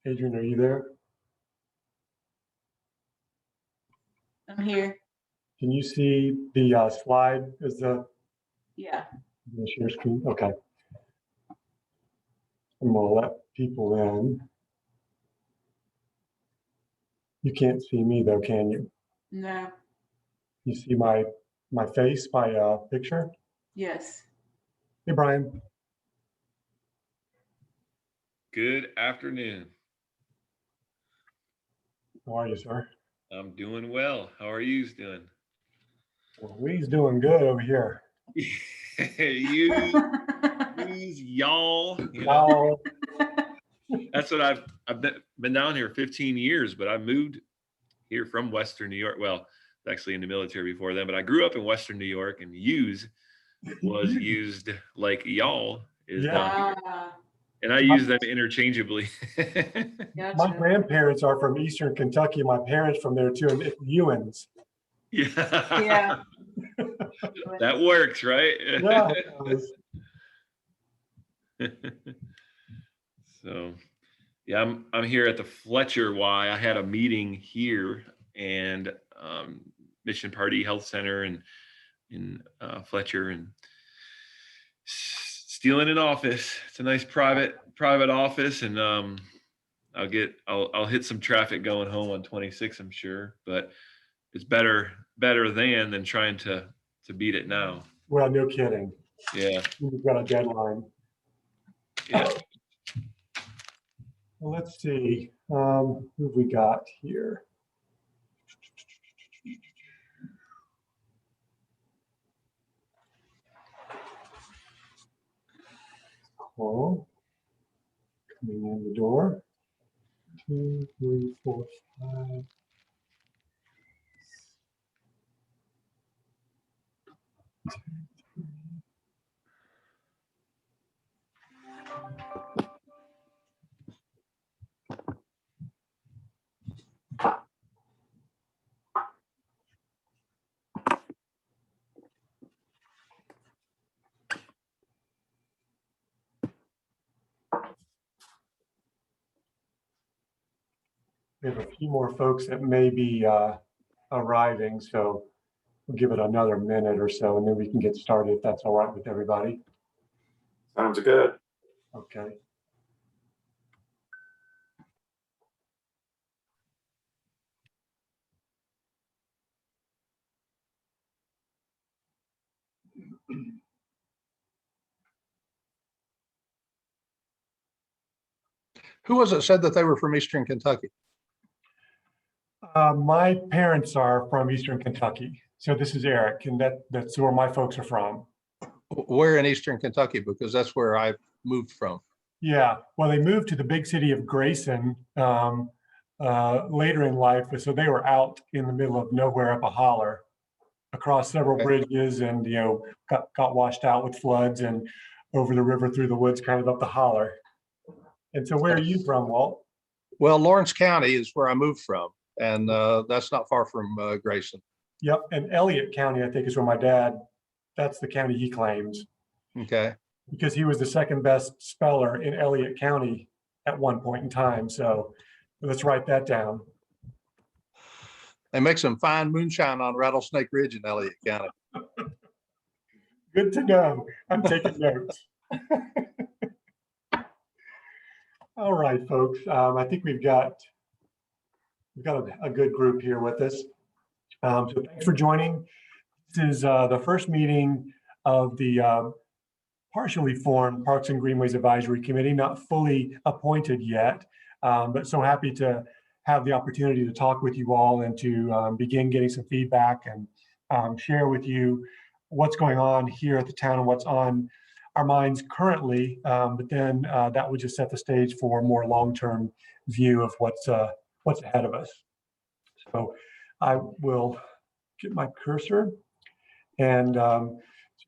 Adrian, are you there? I'm here. Can you see the slide as the share screen? Okay. I'm gonna let people in. You can't see me though, can you? No. You see my face, my picture? Yes. Hey, Brian. Good afternoon. How are you, sir? I'm doing well. How are you doing? Well, we's doing good over here. Y'all. That's what I've been down here 15 years, but I moved here from Western New York. Well, actually in the military before then, but I grew up in Western New York, and use was used like y'all is down here. And I use them interchangeably. Gotcha. My grandparents are from Eastern Kentucky. My parents from there too, and Ewans. Yeah. That works, right? Yeah, it does. So, yeah, I'm here at the Fletcher Y. I had a meeting here, and Mission Party Health Center and in Fletcher, and stealing an office. It's a nice private office, and I'll hit some traffic going home on 26, I'm sure, but it's better than trying to beat it now. Well, no kidding. Yeah. We've got a deadline. Yeah. Well, let's see. Who have we got here? Call coming in the door. 2, 3, 4, 5. We have a few more folks that may be arriving, so we'll give it another minute or so, and then we can get started if that's all right with everybody. Sounds good. Okay. Who was it said that they were from Eastern Kentucky? My parents are from Eastern Kentucky. So this is Eric, and that's where my folks are from. Where in Eastern Kentucky? Because that's where I moved from. Yeah, well, they moved to the big city of Grayson later in life. So they were out in the middle of nowhere up a holler across several Okay. bridges and, got washed out with floods and over the river through the woods, kind of up the holler. And so where are you from, Walt? Well, Lawrence County is where I moved from, and that's not far from Grayson. Yep, and Elliott County, I think, is where my dad, that's the county he claims, Okay. because he was the second best speller in Elliott County at one point in time. So let's write that down. They make some fine moonshine on Rattlesnake Ridge in Elliott County. Good to know. I'm taking notes. All right, folks. I think we've got a good group here with us. So thanks for joining. This is the first meeting of the partially formed Parks and Greenways Advisory Committee, not fully appointed yet, but so happy to have the opportunity to talk with you all and to begin getting some feedback and share with you what's going on here at the town and what's on our minds currently. But then that would just set the stage for a more long-term view of what's ahead of us. So I will get my cursor, and so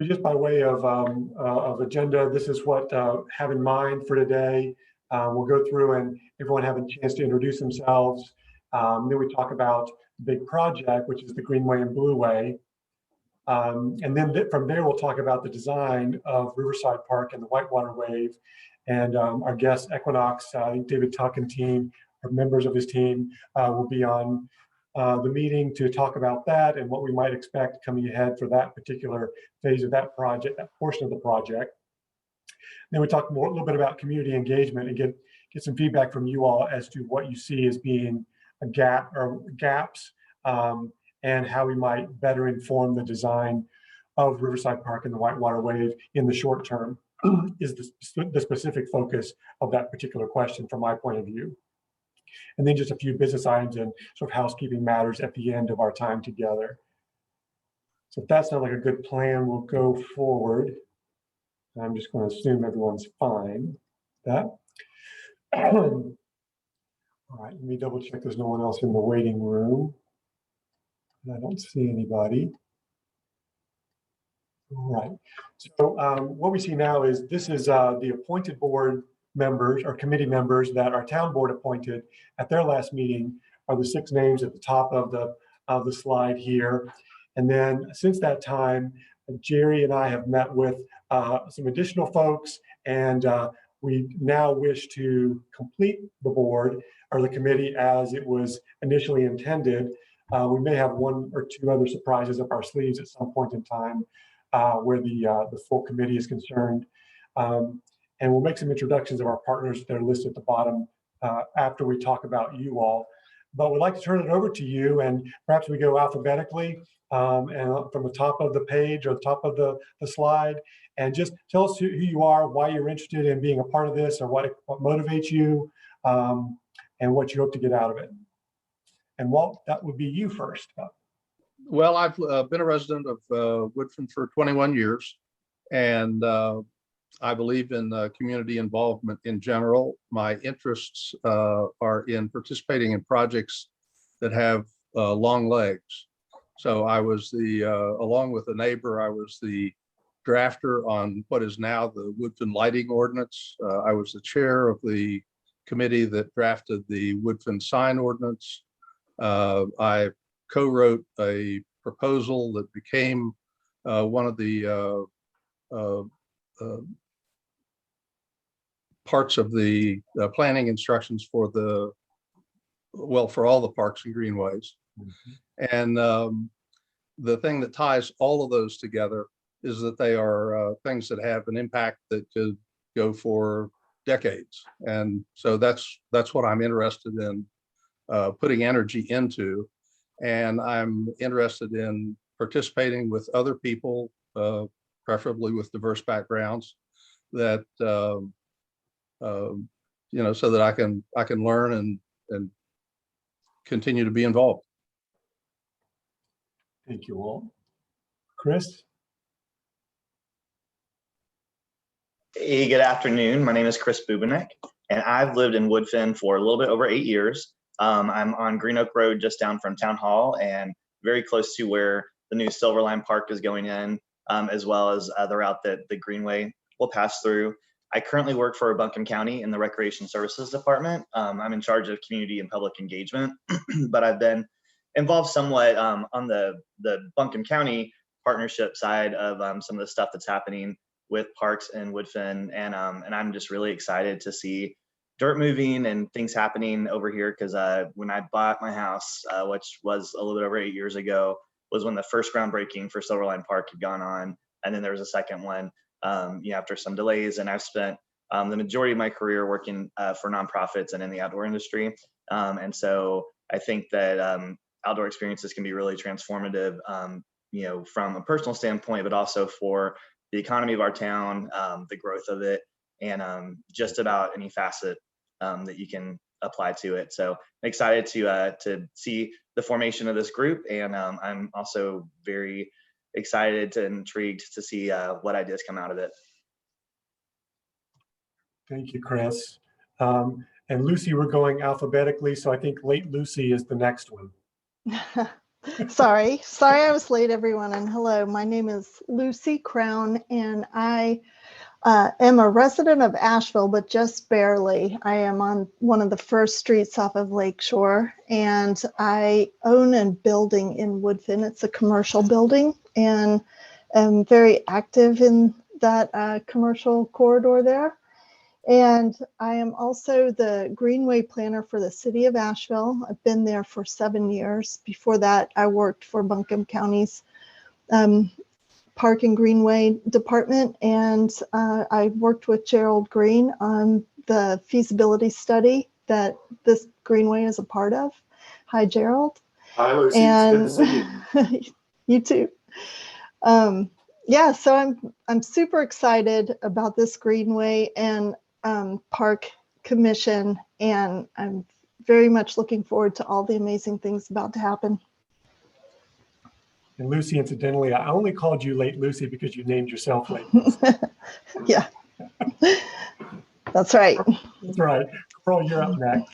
just by way of agenda, this is what have in mind for today. We'll go through and everyone have a chance to introduce themselves. Then we talk about the big project, which is the Greenway and Blueway. And then from there, we'll talk about the design of Riverside Park and the Whitewater Wave. And our guest, Equinox, I think David Tuck and team, or members of his team, will be on the meeting to talk about that and what we might expect coming ahead for that particular phase of that project, that portion of the project. Then we talk a little bit about community engagement and get some feedback from you all as to what you see as being a gap or gaps, and how we might better inform the design of Riverside Park and the Whitewater Wave in the short term is the specific focus of that particular question from my point of view. And then just a few business items and sort of housekeeping matters at the end of our time together. So if that sounds like a good plan, we'll go forward. I'm just going to assume everyone's fine with that. All right, let me double check there's no one else in the waiting room. I don't see anybody. All right, so what we see now is this is the appointed board members or committee members that our town board appointed at their last meeting are the 6 names at the top of the slide here. And then since that time, Jerry and I have met with some additional folks, and we now wish to complete the board or the committee as it was initially intended. We may have 1 or 2 other surprises up our sleeves at some point in time where the full committee is concerned. And we'll make some introductions of our partners that are listed at the bottom after we talk about you all. But we'd like to turn it over to you, and perhaps we go alphabetically and from the top of the page or the top of the slide, and just tell us who you are, why you're interested in being a part of this, or what motivates you, and what you hope to get out of it. And Walt, that would be you first. Well, I've been a resident of Woodfin for 21 years, and I believe in community involvement in general. My interests are in participating in projects that have long legs. So I was along with a neighbor, I was the drafter on what is now the Woodfin Lighting Ordinance. I was the chair of the committee that drafted the Woodfin Sign Ordinance. I co-wrote a proposal that became one of the parts of the planning instructions for for all the parks and greenways. Mm-hmm. And the thing that ties all of those together is that they are things that have an impact that could go for decades. And so that's what I'm interested in putting energy into. And I'm interested in participating with other people, preferably with diverse backgrounds, that so that I can learn and continue to be involved. Thank you all. Chris? Hey, good afternoon. My name is Chris Bubenek, and I've lived in Woodfin for a little bit over 8 years. I'm on Green Oak Road, just down from Town Hall, and very close to where the new Silverline Park is going in, as well as the route that the Greenway will pass through. I currently work for Buncombe County in the Recreation Services Department. I'm in charge of community and public engagement, but I've been involved somewhat on the Buncombe County partnership side of some of the stuff that's happening with parks in Woodfin, and I'm just really excited to see dirt moving and things happening over here, because when I bought my house, which was a little bit over 8 years ago, was when the first groundbreaking for Silverline Park had gone on, and then there was a second one after some delays. And I've spent the majority of my career working for nonprofits and in the outdoor industry, and so I think that outdoor experiences can be really transformative, from a personal standpoint, but also for the economy of our town, the growth of it, and just about any facet that you can apply to it. So I'm excited to see the formation of this group, and I'm also very excited and intrigued to see what ideas come out of it. Thank you, Chris. And Lucy, we're going alphabetically, so I think late Lucy is the next one. Sorry, I was late, everyone. And hello, my name is Lucy Crown, and I am a resident of Asheville, but just barely. I am on one of the first streets off of Lakeshore, and I own a building in Woodfin. It's a commercial building, and I'm very active in that commercial corridor there. And I am also the Greenway planner for the city of Asheville. I've been there for 7 years. Before that, I worked for Buncombe County's Park and Greenway department. And I worked with Gerald Green on the feasibility study that this Greenway is a part of. Hi, Gerald. Hi, Lucy. It's good to see you. You too. Yeah, so I'm super excited about this Greenway and Park Commission, and I'm very much looking forward to all the amazing things about to happen. And Lucy, incidentally, I only called you late Lucy because you named yourself late. Yeah, that's right. That's right. Coral, you're up next.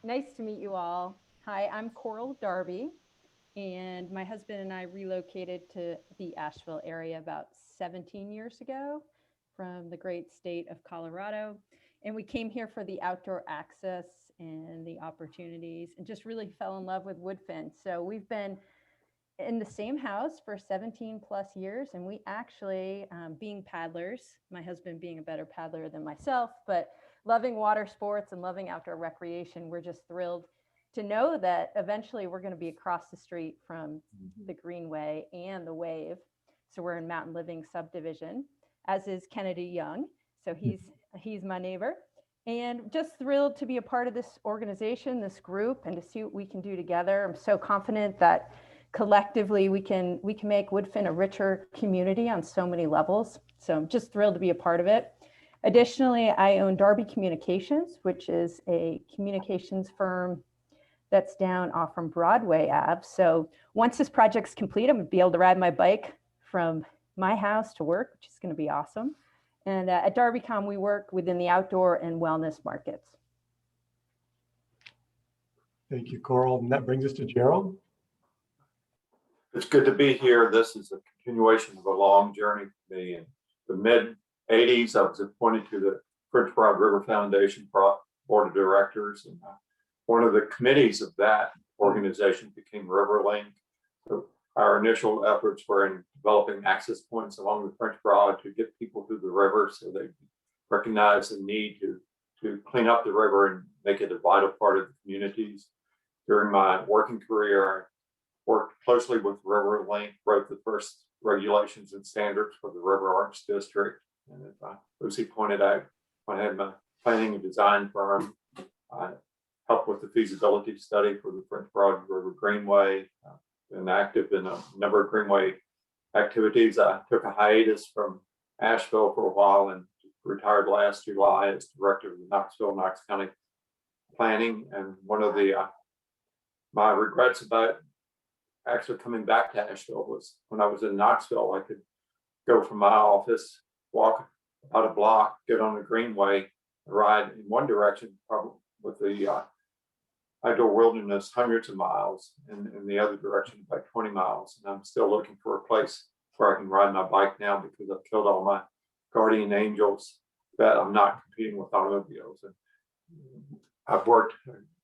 Nice to meet you all. Hi, I'm Coral Darby, and my husband and I relocated to the Asheville area about 17 years ago from the great state of Colorado. And we came here for the outdoor access and the opportunities, and just really fell in love with Woodfin. So we've been in the same house for 17 plus years, and we actually, being paddlers, my husband being a better paddler than myself, but loving water sports and loving outdoor recreation, we're just thrilled to know that eventually we're going to be across the street from the Greenway and the Wave. So we're in Mountain Living subdivision, as is Kennedy Young. So he's my neighbor, and just thrilled to be a part of this organization, this group, and to see what we can do together. I'm so confident that collectively we can make Woodfin a richer community on so many levels. So I'm just thrilled to be a part of it. Additionally, I own Darby Communications, which is a communications firm that's down off from Broadway Ave. So once this project's complete, I'm gonna be able to ride my bike from my house to work, which is going to be awesome. And at DarbyCom, we work within the outdoor and wellness markets. Thank you, Coral. And that brings us to Gerald. It's good to be here. This is a continuation of a long journey for me. In the mid-'80s, I was appointed to the French Broad River Foundation Board of Directors, and one of the committees of that organization became RiverLink. So our initial efforts were in developing access points along the French Broad to get people to the river, so they recognize the need to clean up the river and make it a vital part of the communities. During my working career, I worked closely with RiverLink, wrote the first regulations and standards for the River Arts District. And as Lucy pointed out, I had my planning and design firm. I helped with the feasibility study for the French Broad River Greenway. Been active in a number of Greenway activities. I took a hiatus from Asheville for a while and retired last July as director of the Knox County Planning. And one of the my regrets about actually coming back to Asheville was when I was in Knoxville, I could go from my office, walk about a block, get on the Greenway, ride in one direction, probably with the outdoor wilderness, hundreds of miles, and in the other direction, about 20 miles. And I'm still looking for a place where I can ride my bike now because I've killed all my guardian angels that I'm not competing with automobiles. And I've worked,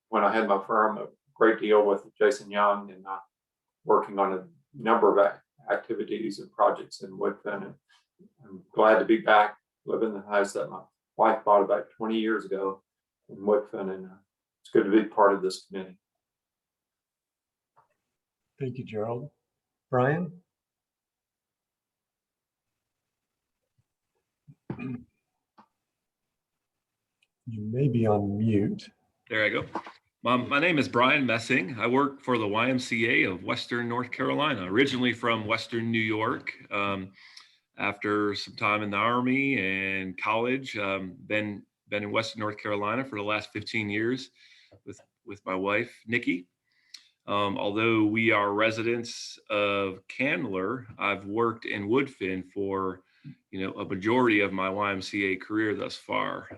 when I had my firm, a great deal with Jason Young and working on a number of activities and projects in Woodfin. And I'm glad to be back living in the house that my wife bought about 20 years ago in Woodfin, and it's good to be part of this committee. Thank you, Gerald. Brian? You may be on mute. There I go. My name is Brian Messing. I work for the YMCA of Western North Carolina, originally from Western New York. After some time in the Army and college, been in Western North Carolina for the last 15 years with my wife, Nikki. Although we are residents of Candler, I've worked in Woodfin for, a majority of my YMCA career thus far.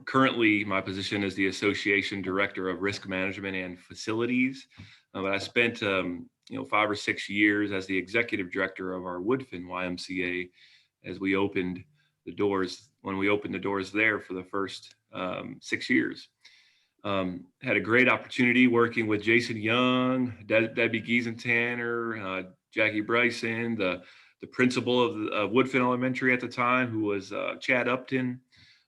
Currently my position is the Association Director of Risk Management and Facilities. But I spent, 5 or 6 years as the Executive Director of our Woodfin YMCA as we opened the doors, when we opened the doors there for the first 6 years. Had a great opportunity working with Jason Young, Debbie Giesentanner, Jackie Bryson, the principal of Woodfin Elementary at the time, who was Chad Upton.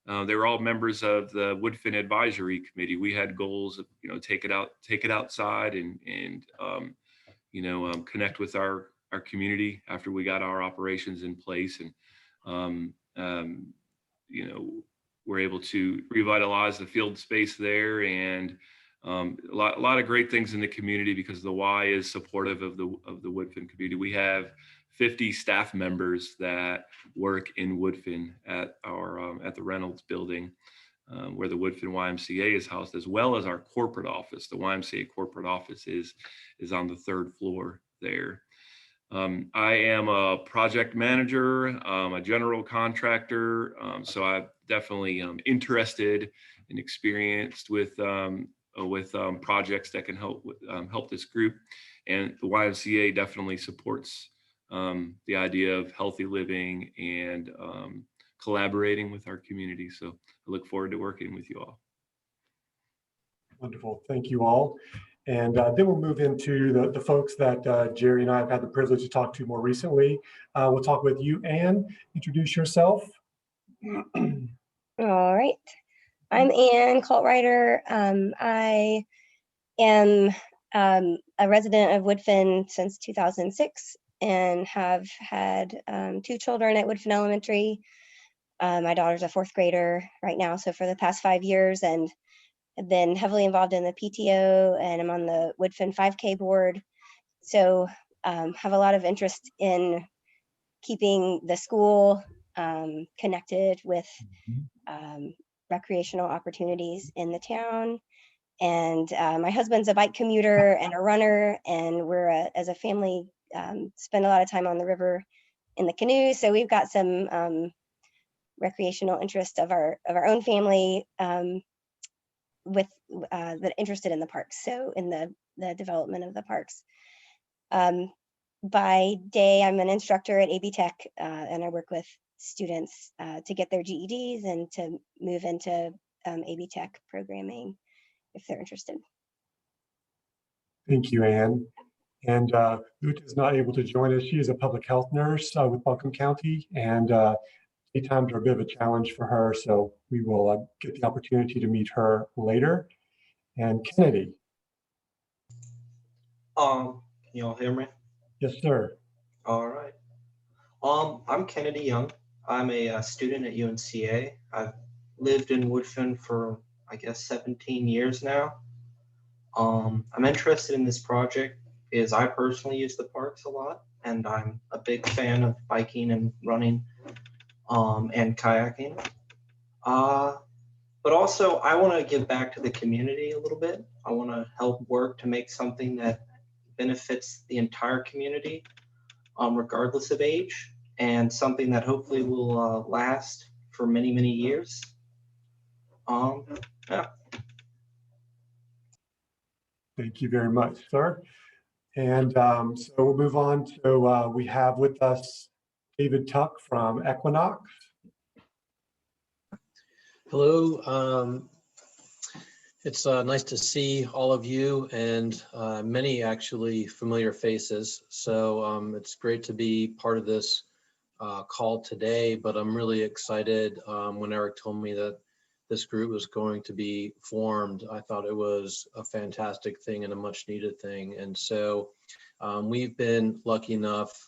They were all members of the Woodfin Advisory Committee. We had goals of, take it outside and connect with our community after we got our operations in place, and we're able to revitalize the field space there, and a lot of great things in the community because the Y is supportive of the Woodfin community. We have 50 staff members that work in Woodfin at our at the Reynolds building, where the Woodfin YMCA is housed, as well as our corporate office. The YMCA corporate office is on the 3rd floor there. I am a project manager, a general contractor, so I'm definitely interested and experienced with projects that can help this group, and the YMCA definitely supports the idea of healthy living and collaborating with our community. So I look forward to working with you all. Wonderful. Thank you all. And then we'll move into the folks that Jerry and I have had the privilege to talk to more recently. We'll talk with you, Anne. Introduce yourself. All right. I'm Anne Coltwriter. I am a resident of Woodfin since 2006 and have had 2 children at Woodfin Elementary. My daughter's a 4th grader right now, so for the past 5 years, and have been heavily involved in the PTO, and I'm on the Woodfin 5K board. So have a lot of interest in keeping the school connected with recreational opportunities in the town. And my husband's a bike commuter and a runner, and we're as a family spend a lot of time on the river in the canoe. So we've got some recreational interest of our own family with that interested in the parks. So in the development of the parks. By day, I'm an instructor at AB Tech, and I work with students to get their GEDs and to move into AB Tech programming if they're interested. Thank you, Anne. And Luke is not able to join us. She is a public health nurse with Buncombe County, and lead times are a bit of a challenge for her, so we will get the opportunity to meet her later. And Kennedy. Can you all hear me? Yes, sir. All right. I'm Kennedy Young. I'm a student at UNCA. I've lived in Woodfin for, I guess, 17 years now. I'm interested in this project because I personally use the parks a lot, and I'm a big fan of biking and running and kayaking. but also I want to give back to the community a little bit. I want to help work to make something that benefits the entire community, regardless of age, and something that hopefully will last for many, many years. Yeah. Thank you very much, sir. And so we'll move on. So we have with us David Tuck from Equinox. Hello. It's nice to see all of you and many actually familiar faces. So it's great to be part of this call today, but I'm really excited when Eric told me that this group was going to be formed. I thought it was a fantastic thing and a much needed thing. And so we've been lucky enough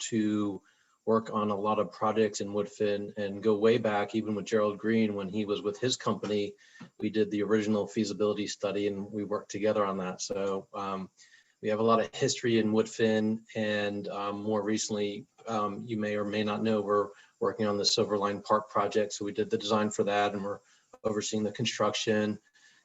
to work on a lot of projects in Woodfin and go way back, even with Gerald Green when he was with his company. We did the original feasibility study and we worked together on that. So we have a lot of history in Woodfin, and more recently, you may or may not know, we're working on the Silverline Park project. So we did the design for that and we're overseeing the construction.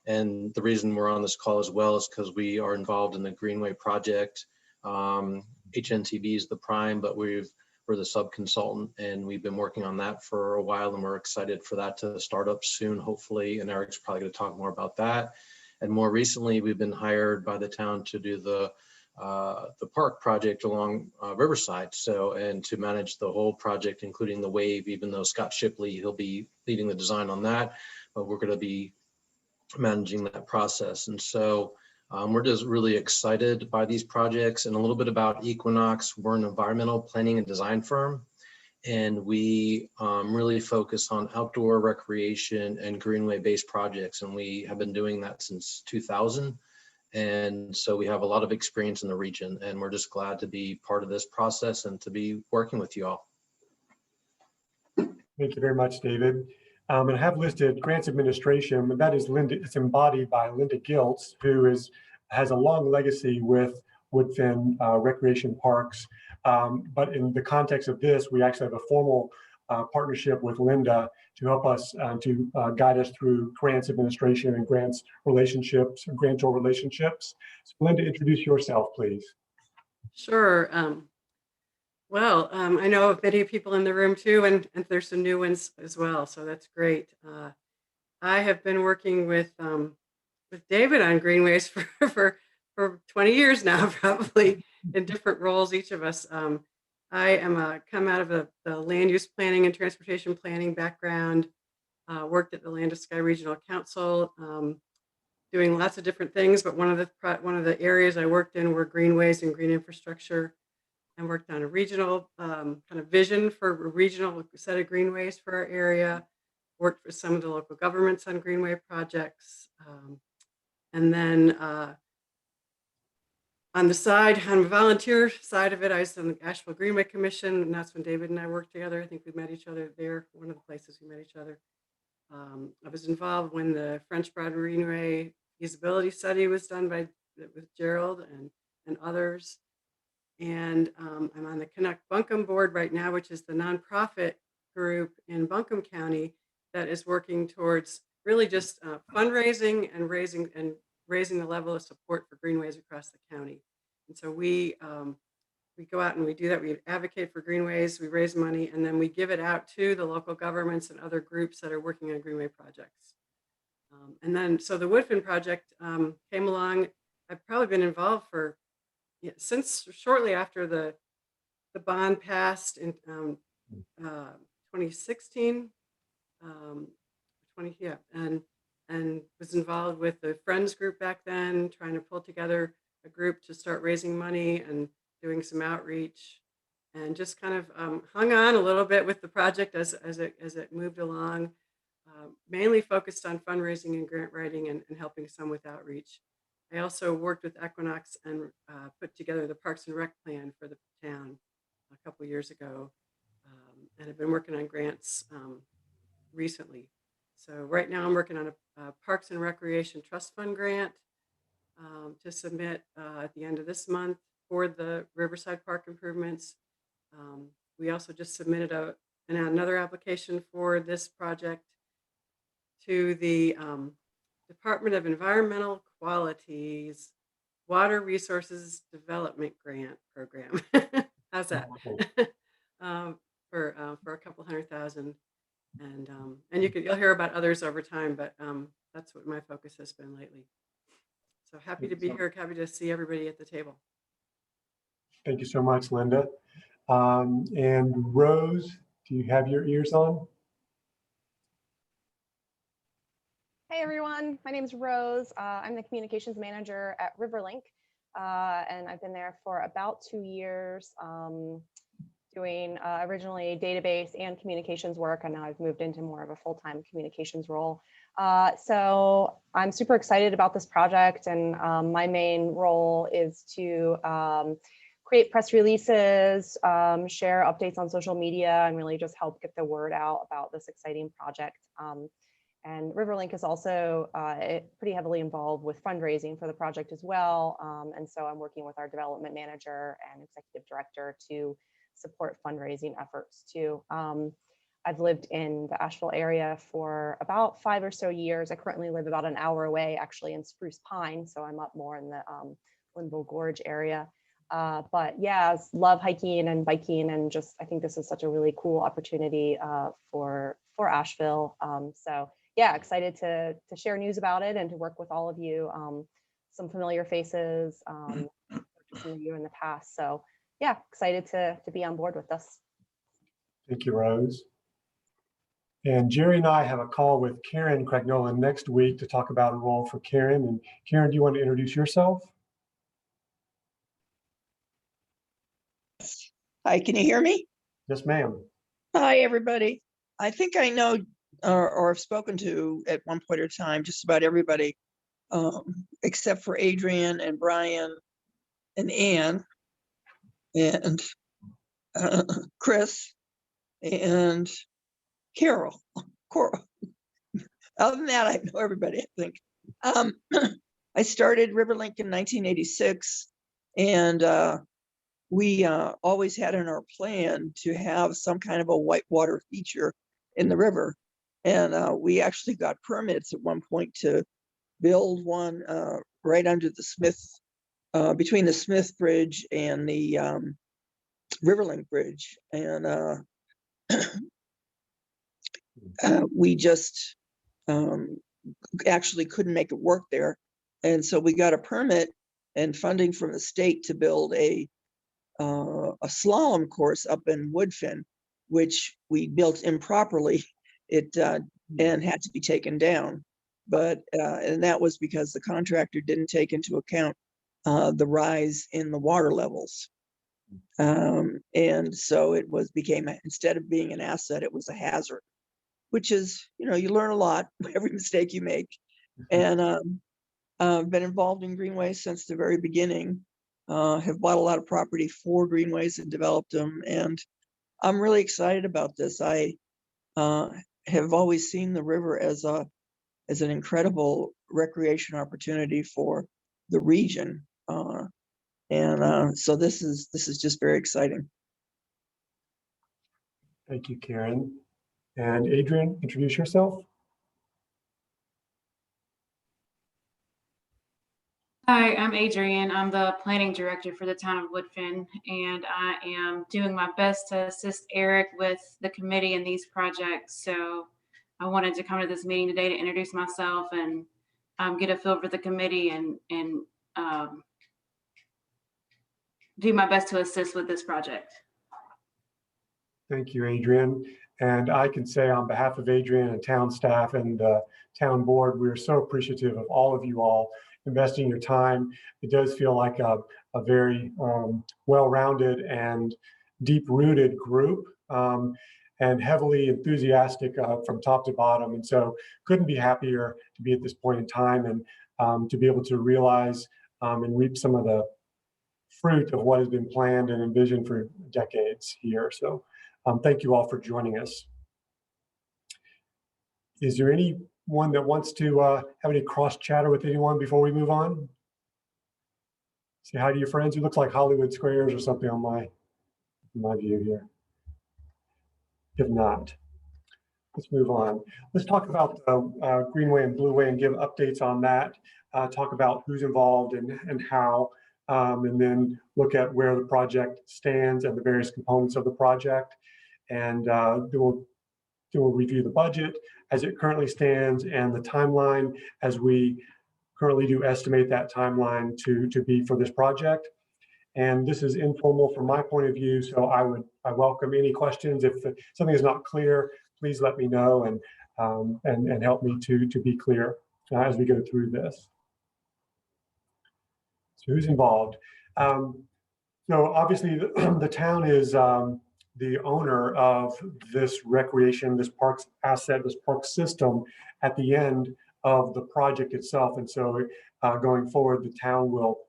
And the reason we're on this call as well is because we are involved in the Greenway project. HNTB is the prime, but we're the sub-consultant, and we've been working on that for a while, and we're excited for that to start up soon, hopefully. And Eric's probably going to talk more about that. And more recently, we've been hired by the town to do the park project along Riverside. So, and to manage the whole project, including the wave, even though Scott Shipley, he'll be leading the design on that, but we're going to be managing that process. And so we're just really excited by these projects. And a little bit about Equinox. We're an environmental planning and design firm, and we really focus on outdoor recreation and greenway based projects. And we have been doing that since 2000. And so we have a lot of experience in the region, and we're just glad to be part of this process and to be working with you all. Thank you very much, David. And I have listed grants administration, but that is Linda. It's embodied by Linda Giltz, who has a long legacy with Woodfin Recreation Parks. But in the context of this, we actually have a formal partnership with Linda to help us to guide us through grants administration and grants relationships, grantor relationships. So Linda, introduce yourself, please. Sure. Well, I know of many people in the room too, and there's some new ones as well, so that's great. I have been working with David on Greenways for 20 years now, probably in different roles, each of us. I am come out of the land use planning and transportation planning background, worked at the Land of Sky Regional Council, doing lots of different things, but one of the areas I worked in were greenways and green infrastructure, and worked on a regional kind of vision for a regional set of greenways for our area, worked for some of the local governments on greenway projects. And then on the side, on the volunteer side of it, I was on the Asheville Greenway Commission, and that's when David and I worked together. I think we met each other there, one of the places we met each other. I was involved when the French Broad Greenway feasibility study was done with Gerald and others. And I'm on the Connect Buncombe board right now, which is the nonprofit group in Buncombe County that is working towards really just fundraising and raising the level of support for greenways across the county. And so we go out and we do that. We advocate for greenways, we raise money, and then we give it out to the local governments and other groups that are working on greenway projects. And then, so the Woodfin project came along. I've probably been involved since shortly after the bond passed in 2016, and was involved with the Friends group back then, trying to pull together a group to start raising money and doing some outreach, and just kind of hung on a little bit with the project as it moved along, mainly focused on fundraising and grant writing and helping some with outreach. I also worked with Equinox and put together the Parks and Rec plan for the town a couple years ago, and I've been working on grants recently. So right now I'm working on a Parks and Recreation Trust Fund grant to submit at the end of this month for the Riverside Park improvements. We also just submitted another application for this project to the Department of Environmental Quality's Water Resources Development Grant Program. How's that? For a couple $100,000, and you'll hear about others over time, but that's what my focus has been lately. So happy to be here. Happy to see everybody at the table. Thank you so much, Linda. And Rose, do you have your ears on? Hey everyone, my name is Rose. I'm the communications manager at Riverlink, and I've been there for about 2 years, doing originally database and communications work, and now I've moved into more of a full-time communications role. So I'm super excited about this project, and my main role is to create press releases, share updates on social media, and really just help get the word out about this exciting project. And Riverlink is also pretty heavily involved with fundraising for the project as well. And so I'm working with our development manager and executive director to support fundraising efforts too. I've lived in the Asheville area for about 5 or so years. I currently live about an hour away, actually, in Spruce Pine. So I'm up more in the Linville Gorge area. But yeah, I love hiking and biking, and just I think this is such a really cool opportunity for Asheville. So yeah, excited to share news about it and to work with all of you. Some familiar faces, some of you in the past. So yeah, excited to be on board with this. Thank you, Rose. And Jerry and I have a call with Karen Craignolan next week to talk about a role for Karen. And Karen, do you want to introduce yourself? Hi, can you hear me? Yes, ma'am. Hi, everybody. I think I know or have spoken to at one point in time just about everybody, except for Adrian and Brian and Ann and Chris and Carol. Coral. Other than that, I know everybody, I think. I started Riverlink in 1986, and we always had in our plan to have some kind of a whitewater feature in the river. And we actually got permits at one point to build one right under the Smith, between the Smith Bridge and the Riverlink Bridge. And we just actually couldn't make it work there. And so we got a permit and funding from the state to build a slalom course up in Woodfin, which we built improperly. It and had to be taken down, but and that was because the contractor didn't take into account the rise in the water levels, and so it became, instead of being an asset, it was a hazard, which is, you learn a lot every mistake you make. And I've been involved in Greenways since the very beginning. Have bought a lot of property for Greenways and developed them, and I'm really excited about this. I have always seen the river as an incredible recreation opportunity for the region, and so this is just very exciting. Thank you, Karen. And Adrian, introduce yourself. Hi, I'm Adrienne. I'm the planning director for the town of Woodfin, and I am doing my best to assist Eric with the committee in these projects. So I wanted to come to this meeting today to introduce myself and get a feel for the committee and do my best to assist with this project. Thank you, Adrian. And I can say on behalf of Adrian and town staff and the town board, we're so appreciative of all of you all investing your time. It does feel like a very well-rounded and deep-rooted group, and heavily enthusiastic from top to bottom. And so couldn't be happier to be at this point in time and to be able to realize and reap some of the fruit of what has been planned and envisioned for decades here. So thank you all for joining us. Is there anyone that wants to have any cross chatter with anyone before we move on? Say hi to your friends. It looks like Hollywood Squares or something on my view here. If not, let's move on. Let's talk about Greenway and Blueway and give updates on that. Talk about who's involved and how, and then look at where the project stands and the various components of the project. And we'll review the budget as it currently stands and the timeline as we currently do estimate that timeline to be for this project. And this is informal from my point of view, so I welcome any questions. If something is not clear, please let me know and help me to be clear as we go through this. So who's involved? So obviously the town is the owner of this recreation, this parks asset, this park system at the end of the project itself. And so going forward, the town will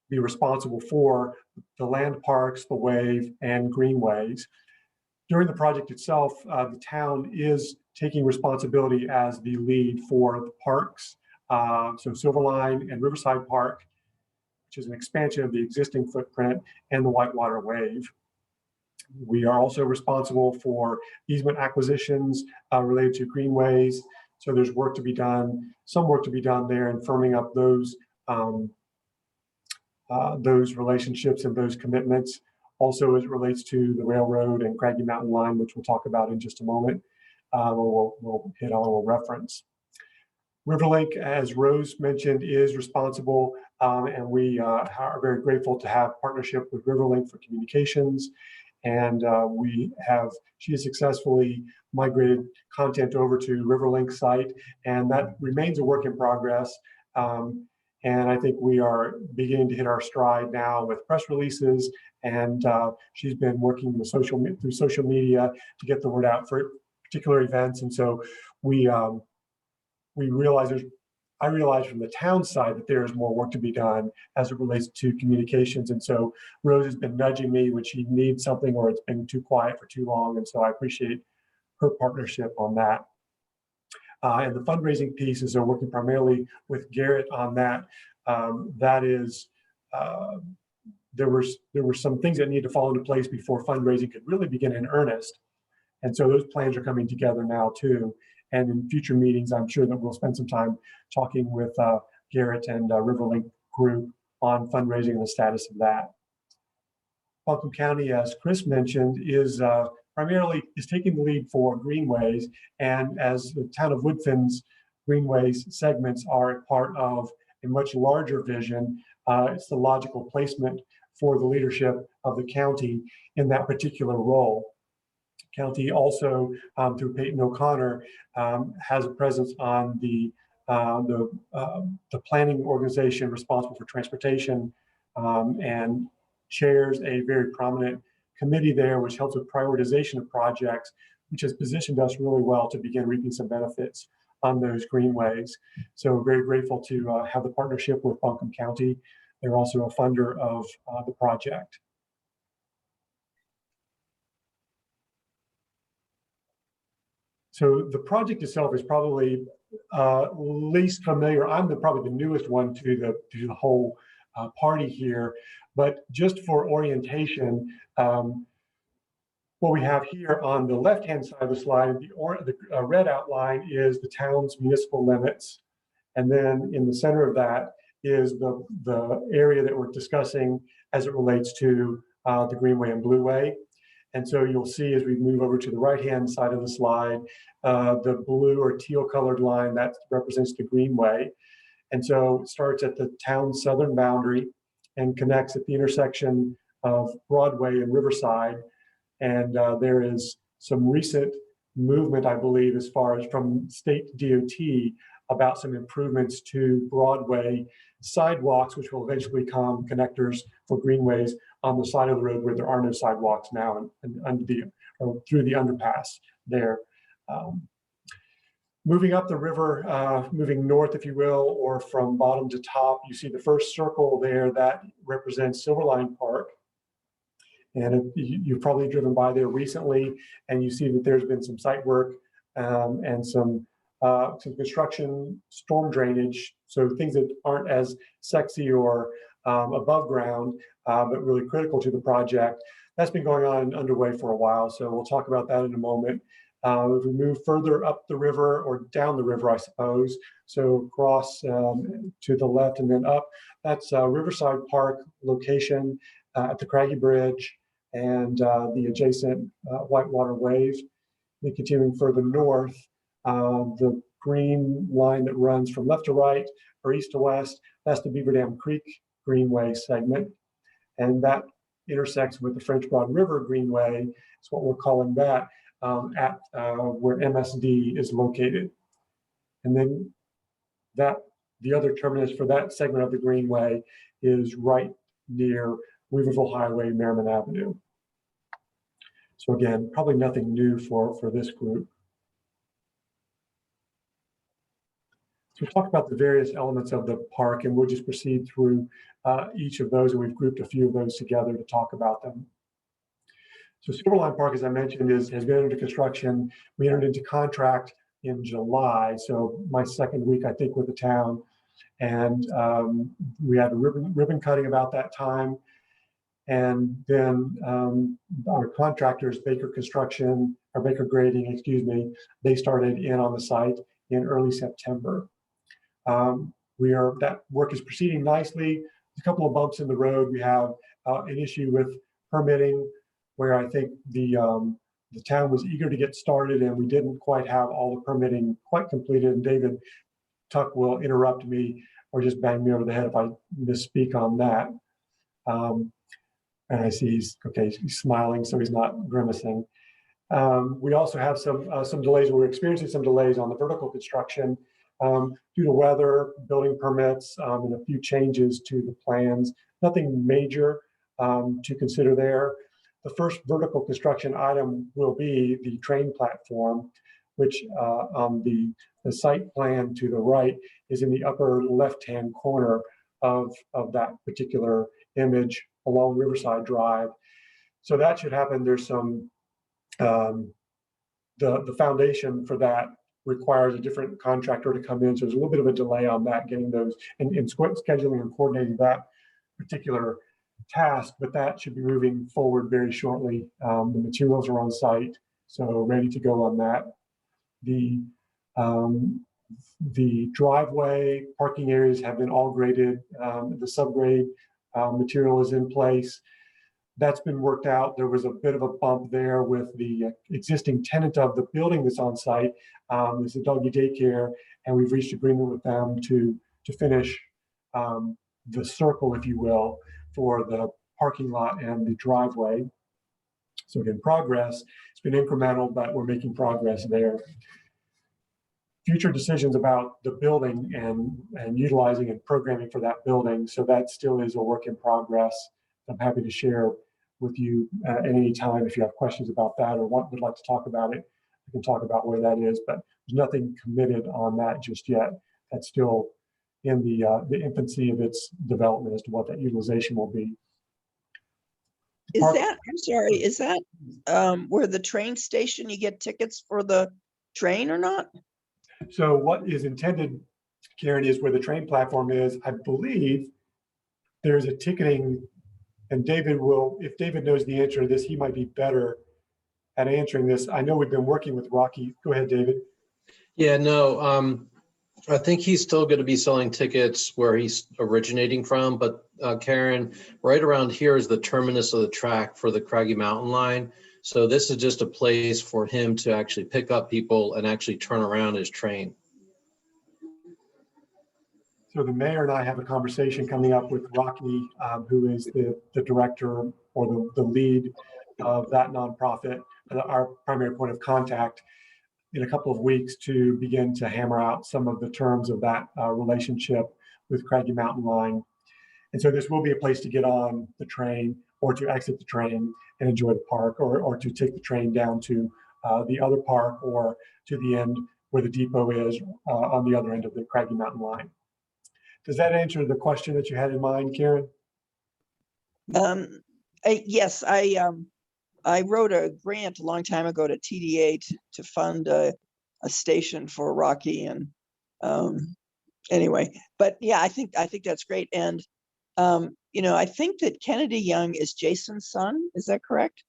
be responsible for the land parks, the wave, and greenways. During the project itself, the town is taking responsibility as the lead for the parks. So Silverline and Riverside Park, which is an expansion of the existing footprint, and the Whitewater Wave. We are also responsible for easement acquisitions related to greenways. So there's work to be done, some work to be done there in firming up those relationships and those commitments. Also, as it relates to the railroad and Craggy Mountain Line, which we'll talk about in just a moment, we'll hit on, we'll reference. Riverlink, as Rose mentioned, is responsible, and we are very grateful to have partnership with Riverlink for communications. And she has successfully migrated content over to Riverlink site, and that remains a work in progress. And I think we are beginning to hit our stride now with press releases, and she's been working with through social media to get the word out for particular events. And so I realize from the town side that there is more work to be done as it relates to communications. And so Rose has been nudging me when she needs something or it's been too quiet for too long. And so I appreciate her partnership on that. And the fundraising piece is they're working primarily with Garrett on that. There were some things that need to fall into place before fundraising could really begin in earnest. And so those plans are coming together now too. And in future meetings, I'm sure that we'll spend some time talking with Garrett and Riverlink group on fundraising and the status of that. Buncombe County, as Chris mentioned, is taking the lead for greenways. And as the town of Woodfin's greenways segments are part of a much larger vision, it's the logical placement for the leadership of the county in that particular role. County also, through Peyton O'Connor, has a presence on the planning organization responsible for transportation, and chairs a very prominent committee there, which helps with prioritization of projects, which has positioned us really well to begin reaping some benefits on those greenways. So we're very grateful to have the partnership with Buncombe County. They're also a funder of the project. So the project itself is probably least familiar. I'm probably the newest one to the whole party here, but just for orientation, what we have here on the left-hand side of the slide, the red outline is the town's municipal limits. And then in the center of that is the area that we're discussing as it relates to the Greenway and Blueway. And so you'll see as we move over to the right-hand side of the slide, the blue or teal colored line that represents the Greenway. And so it starts at the town's southern boundary and connects at the intersection of Broadway and Riverside. And there is some recent movement, I believe, as far as from state DOT about some improvements to Broadway sidewalks, which will eventually become connectors for greenways on the side of the road where there are no sidewalks now and through the underpass there. Moving up the river, moving north, if you will, or from bottom to top, you see the first circle there that represents Silverline Park. And you've probably driven by there recently, and you see that there's been some site work and some construction, storm drainage, so things that aren't as sexy or above ground, but really critical to the project. That's been going on and underway for a while, so we'll talk about that in a moment. If we move further up the river or down the river, I suppose, so across to the left and then up, that's Riverside Park location at the Craggy Bridge and the adjacent Whitewater Wave. Then continuing further north, the green line that runs from left to right or east to west, that's the Beaver Dam Creek Greenway segment. And that intersects with the French Broad River Greenway. It's what we're calling that at where MSD is located. And then the other terminus for that segment of the Greenway is right near Weaverville Highway, Merriman Avenue. So again, probably nothing new for this group. So we'll talk about the various elements of the park, and we'll just proceed through each of those, and we've grouped a few of those together to talk about them. So Silverline Park, as I mentioned, has been under construction. We entered into contract in July, so my second week, I think, with the town. And we had a ribbon cutting about that time. And then our contractors, Baker Grading, excuse me, they started in on the site in early September. That work is proceeding nicely. A couple of bumps in the road. We have an issue with permitting, where I think the town was eager to get started, and we didn't quite have all the permitting quite completed. And David Tuck will interrupt me or just bang me over the head if I misspeak on that. And I see he's smiling, so he's not grimacing. We also have some delays. We're experiencing some delays on the vertical construction due to weather, building permits, and a few changes to the plans. Nothing major to consider there. The first vertical construction item will be the train platform, which on the site plan to the right is in the upper left-hand corner of that particular image along Riverside Drive. So that should happen. There's some, the foundation for that requires a different contractor to come in. So there's a little bit of a delay on that, getting those and scheduling and coordinating that particular task, but that should be moving forward very shortly. The materials are on site, so ready to go on that. The driveway parking areas have been all graded. The subgrade material is in place. That's been worked out. There was a bit of a bump there with the existing tenant of the building that's on site. There's a doggy daycare, and we've reached agreement with them to finish the circle, if you will, for the parking lot and the driveway. So again, progress. It's been incremental, but we're making progress there. Future decisions about the building and utilizing and programming for that building. So that still is a work in progress. I'm happy to share with you at any time if you have questions about that or would like to talk about it. We can talk about where that is, but there's nothing committed on that just yet. That's still in the infancy of its development as to what that utilization will be. Is that where the train station, you get tickets for the train or not? So what is intended, Karen, is where the train platform is. I believe there's a ticketing, and David will, if David knows the answer to this, he might be better at answering this. I know we've been working with Rocky. Go ahead, David. Yeah, no, I think he's still going to be selling tickets where he's originating from, but Karen, right around here is the terminus of the track for the Craggy Mountain line. So this is just a place for him to actually pick up people and actually turn around his train. So the mayor and I have a conversation coming up with Rocky, who is the director or the lead of that nonprofit, our primary point of contact, in a couple of weeks to begin to hammer out some of the terms of that relationship with Craggy Mountain Line. And so this will be a place to get on the train or to exit the train and enjoy the park, or to take the train down to the other park or to the end where the depot is on the other end of the Craggy Mountain Line. Does that answer the question that you had in mind, Karen? Yes, I wrote a grant a long time ago to TDA to fund a station for Rocky, and anyway, but yeah, I think that's great. And I think that Kennedy Young is Jason's son. Is that correct?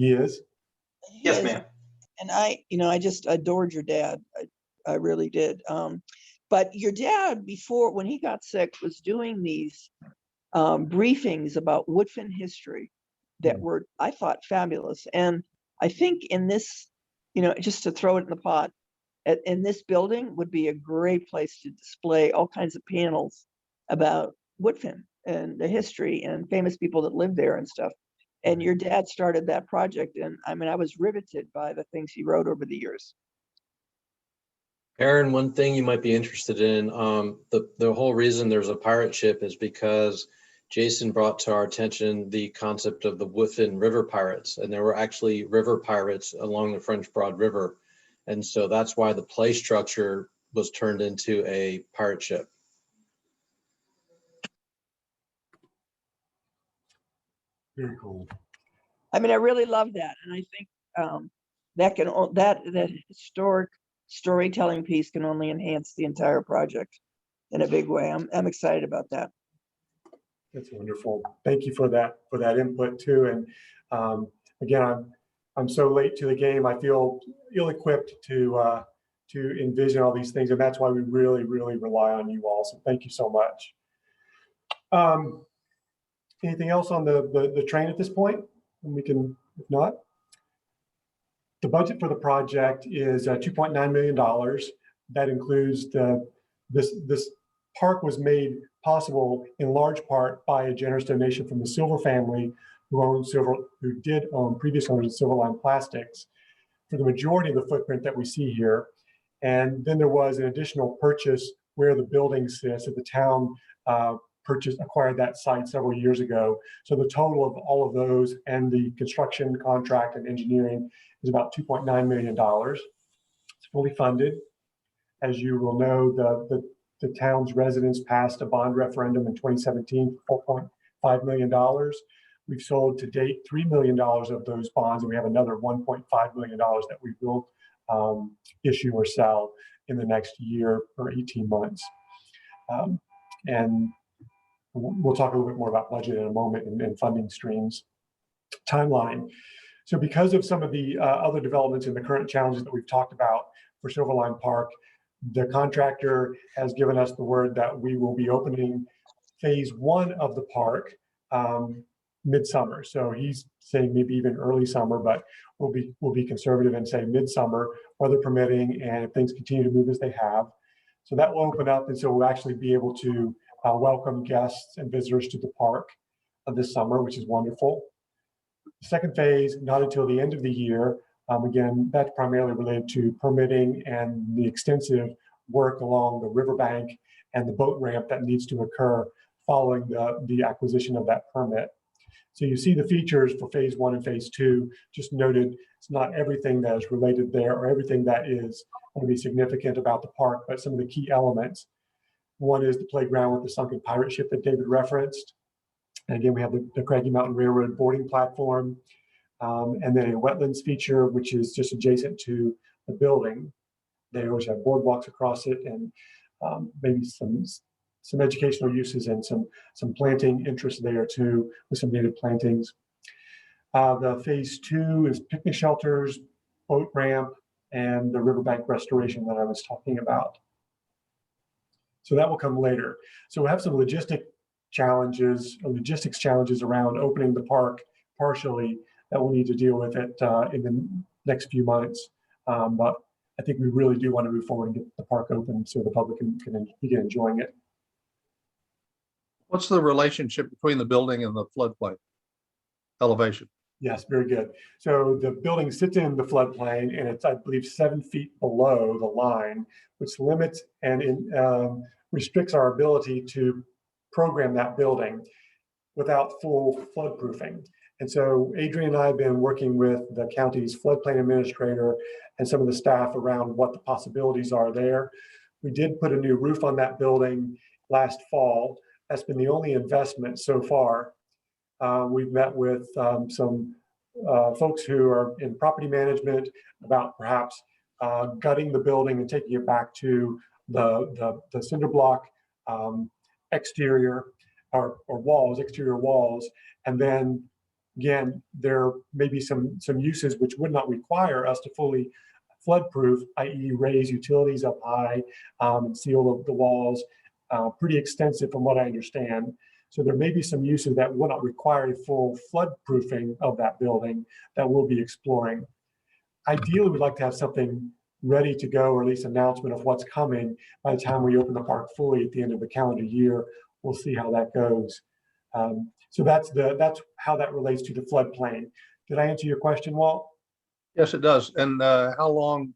He is? He Yes, is. ma'am. And I just adored your dad. I really did. But your dad, before, when he got sick, was doing these briefings about Woodfin history that were, I thought, fabulous. And I think in this, just to throw it in the pot, in this building would be a great place to display all kinds of panels about Woodfin and the history and famous people that lived there and stuff. And your dad started that project. And I mean, I was riveted by the things he wrote over the years. Aaron, one thing you might be interested in, the whole reason there's a pirate ship is because Jason brought to our attention the concept of the Woodfin River Pirates, and there were actually river pirates along the French Broad River. And so that's why the play structure was turned into a pirate ship. Very cool. I mean, I really love that. And I think that historic storytelling piece can only enhance the entire project in a big way. I'm excited about that. That's wonderful. Thank you for that input too. And again, I'm so late to the game. I feel ill-equipped to envision all these things, and that's why we really, really rely on you all. So thank you so much. Anything else on the train at this point? And we can, if not, the budget for the project is $2.9 million. That includes this park was made possible in large part by a generous donation from the Silver family, who did own previous owners of Silverline Plastics, for the majority of the footprint that we see here. And then there was an additional purchase where the building sits at the town acquired that site several years ago. So the total of all of those and the construction contract and engineering is about $2.9 million. It's fully funded. As you will know, the town's residents passed a bond referendum in 2017 for $4.5 million. We've sold to date $3 million of those bonds, and we have another $1.5 million that we will issue or sell in the next year or 18 months. And we'll talk a little bit more about budget in a moment and funding streams. Timeline. So because of some of the other developments and the current challenges that we've talked about for Silverline Park, the contractor has given us the word that we will be opening phase 1 of the park midsummer. So he's saying maybe even early summer, but we'll be conservative and say midsummer, weather permitting, and if things continue to move as they have. So that will open up, and so we'll actually be able to welcome guests and visitors to the park this summer, which is wonderful. The second phase, not until the end of the year. Again, that's primarily related to permitting and the extensive work along the riverbank and the boat ramp that needs to occur following the acquisition of that permit. So you see the features for phase 1 and phase 2, just noted. It's not everything that is related there or everything that is going to be significant about the park, but some of the key elements. One is the playground with the sunken pirate ship that David referenced. And again, we have the Craggy Mountain Railroad boarding platform, and then a wetlands feature, which is just adjacent to the building. They always have boardwalks across it, and maybe some educational uses and some planting interest there too, with some native plantings. The phase 2 is picnic shelters, boat ramp, and the riverbank restoration that I was talking about. So that will come later. So we'll have some logistics challenges around opening the park partially that we'll need to deal with it in the next few months. But I think we really do want to move forward and get the park open so the public can begin enjoying it. What's the relationship between the building and the floodplain elevation? Yes, very good. So the building sits in the floodplain, and it's, I believe, 7 feet below the line, which limits and restricts our ability to program that building without full floodproofing. And so Adrian and I have been working with the county's floodplain administrator and some of the staff around what the possibilities are there. We did put a new roof on that building last fall. That's been the only investment so far. We've met with some folks who are in property management about perhaps gutting the building and taking it back to the cinder block exterior or walls, exterior walls, and then Again, there may be some uses which would not require us to fully flood-proof, i.e. raise utilities up high and seal the walls, pretty extensive from what I understand. So there may be some uses that will not require a full flood-proofing of that building that we'll be exploring. Ideally, we'd like to have something ready to go, or at least announcement of what's coming by the time we open the park fully at the end of the calendar year. We'll see how that goes. So that's how that relates to the floodplain. Did I answer your question, Walt? Yes, it does. And how long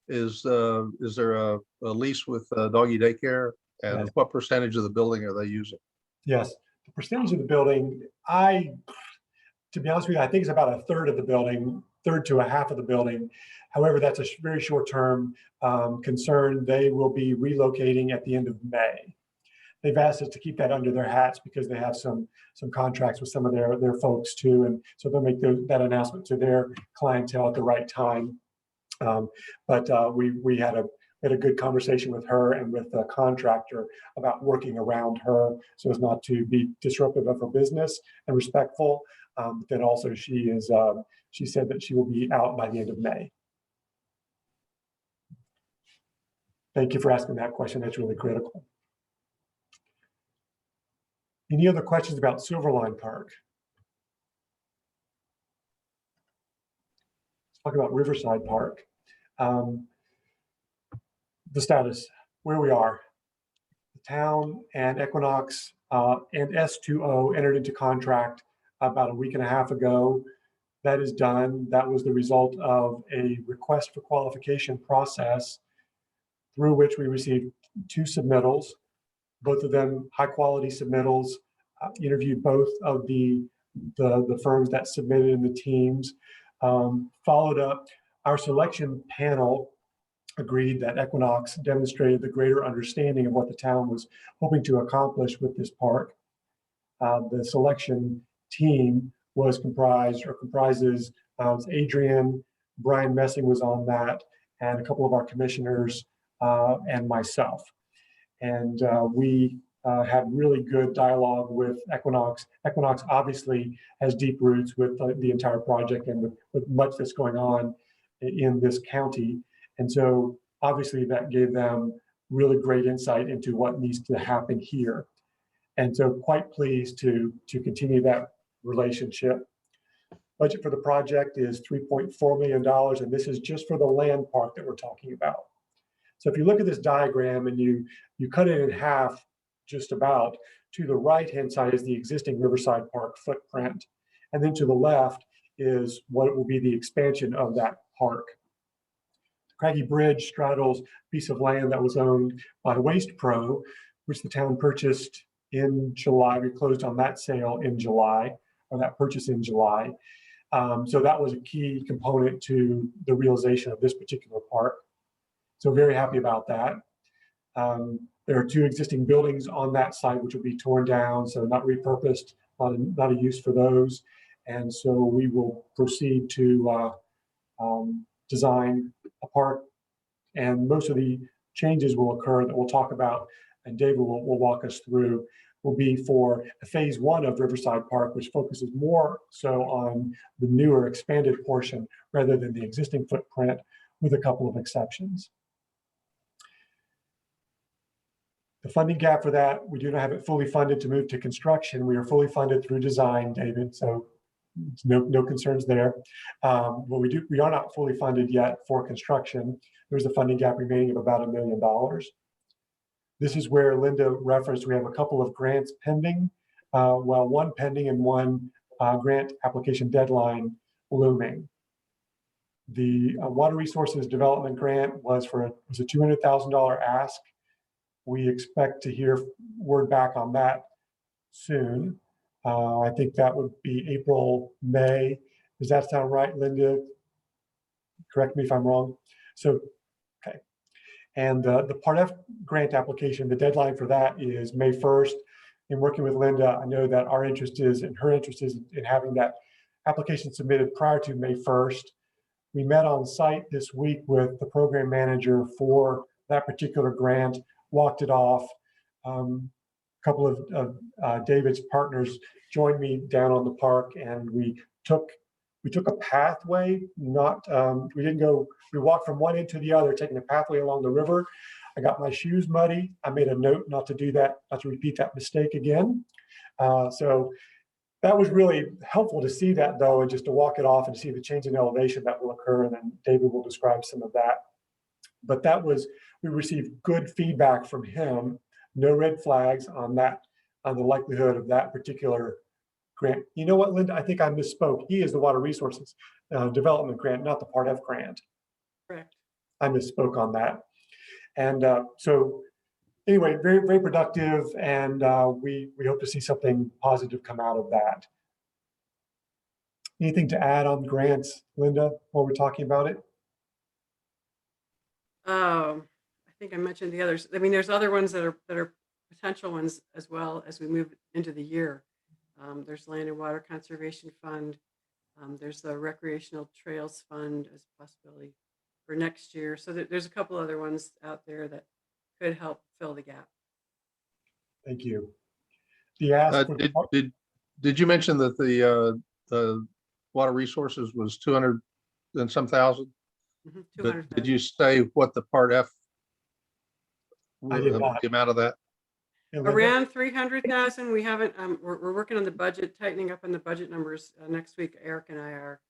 is there a lease with doggy daycare? And Yes. what percentage of the building are they using? Yes, the percentage of the building, to be honest with you, I think it's about a third of the building, third to a half of the building. However, that's a very short-term concern. They will be relocating at the end of May. They've asked us to keep that under their hats because they have some contracts with some of their folks too, and so they'll make that announcement to their clientele at the right time. But we had a good conversation with her and with the contractor about working around her so as not to be disruptive of her business and respectful. But then also she said that she will be out by the end of May. Thank you for asking that question. That's really critical. Any other questions about Silverline Park? Let's talk about Riverside Park. The status, where we are. The town and Equinox and S2O entered into contract about a week and a half ago. That is done. That was the result of a request for qualification process through which we received 2 submittals, both of them high quality submittals. Interviewed both of the firms that submitted in the teams. Followed up, our selection panel agreed that Equinox demonstrated the greater understanding of what the town was hoping to accomplish with this park. The selection team comprises Adrian, Brian Messing was on that, and a couple of our commissioners and myself. And we had really good dialogue with Equinox. Equinox obviously has deep roots with the entire project and with much that's going on in this county. And so obviously that gave them really great insight into what needs to happen here. And so quite pleased to continue that relationship. Budget for the project is $3.4 million, and this is just for the land park that we're talking about. So if you look at this diagram and you cut it in half, just about, to the right-hand side is the existing Riverside Park footprint. And then to the left is what will be the expansion of that park. Craggy Bridge straddles a piece of land that was owned by Waste Pro, which the town purchased in July. We closed on that sale in July, or that purchase in July. So that was a key component to the realization of this particular park. So very happy about that. There are 2 existing buildings on that site which will be torn down, so not repurposed, not a use for those. And so we will proceed to design a park, and most of the changes will occur that we'll talk about, and David will walk us through, will be for phase 1 of Riverside Park, which focuses more so on the newer expanded portion rather than the existing footprint, with a couple of exceptions. The funding gap for that, we do not have it fully funded to move to construction. We are fully funded through design, David, so no concerns there. But we are not fully funded yet for construction. There's a funding gap remaining of about $1 million. This is where Linda referenced we have a couple of grants pending, well, one pending and one grant application deadline looming. The Water Resources Development Grant was a $200,000 ask. We expect to hear word back on that soon. I think that would be April, May. Does that sound right, Linda? Correct me if I'm wrong. So, okay. And the Part F grant application, the deadline for that is May 1st. In working with Linda, I know that our interest is, and her interest is in having that application submitted prior to May 1st. We met on site this week with the program manager for that particular grant, walked it off. couple of David's partners joined me down on the park, and we took a pathway. Not we didn't go. We walked from one end to the other, taking a pathway along the river. I got my shoes muddy. I made a note not to do that, not to repeat that mistake again. So that was really helpful to see that, though, and just to walk it off and see the change in elevation that will occur. And then David will describe some of that. But that was, we received good feedback from him. No red flags on that, on the likelihood of that particular grant. You know what, Linda? I think I misspoke. He is the Water Resources Development Grant, not the Part F grant. Correct. I misspoke on that. And so anyway, very, very productive. And we hope to see something positive come out of that. Anything to add on grants, Linda, while we're talking about it? I think I mentioned the others. I mean, there's other ones that are potential ones as well as we move into the year. There's Land and Water Conservation Fund. There's the Recreational Trails Fund as a possibility for next year. So there's a couple other ones out there that could help fill the gap. Thank you. The ask did you mention that the water resources was 200 and some thousand? Did you say what the Part F, I did not. the amount of that? Around 300,000. We haven't. We're working on the budget, tightening up on the budget numbers next week. Eric and I are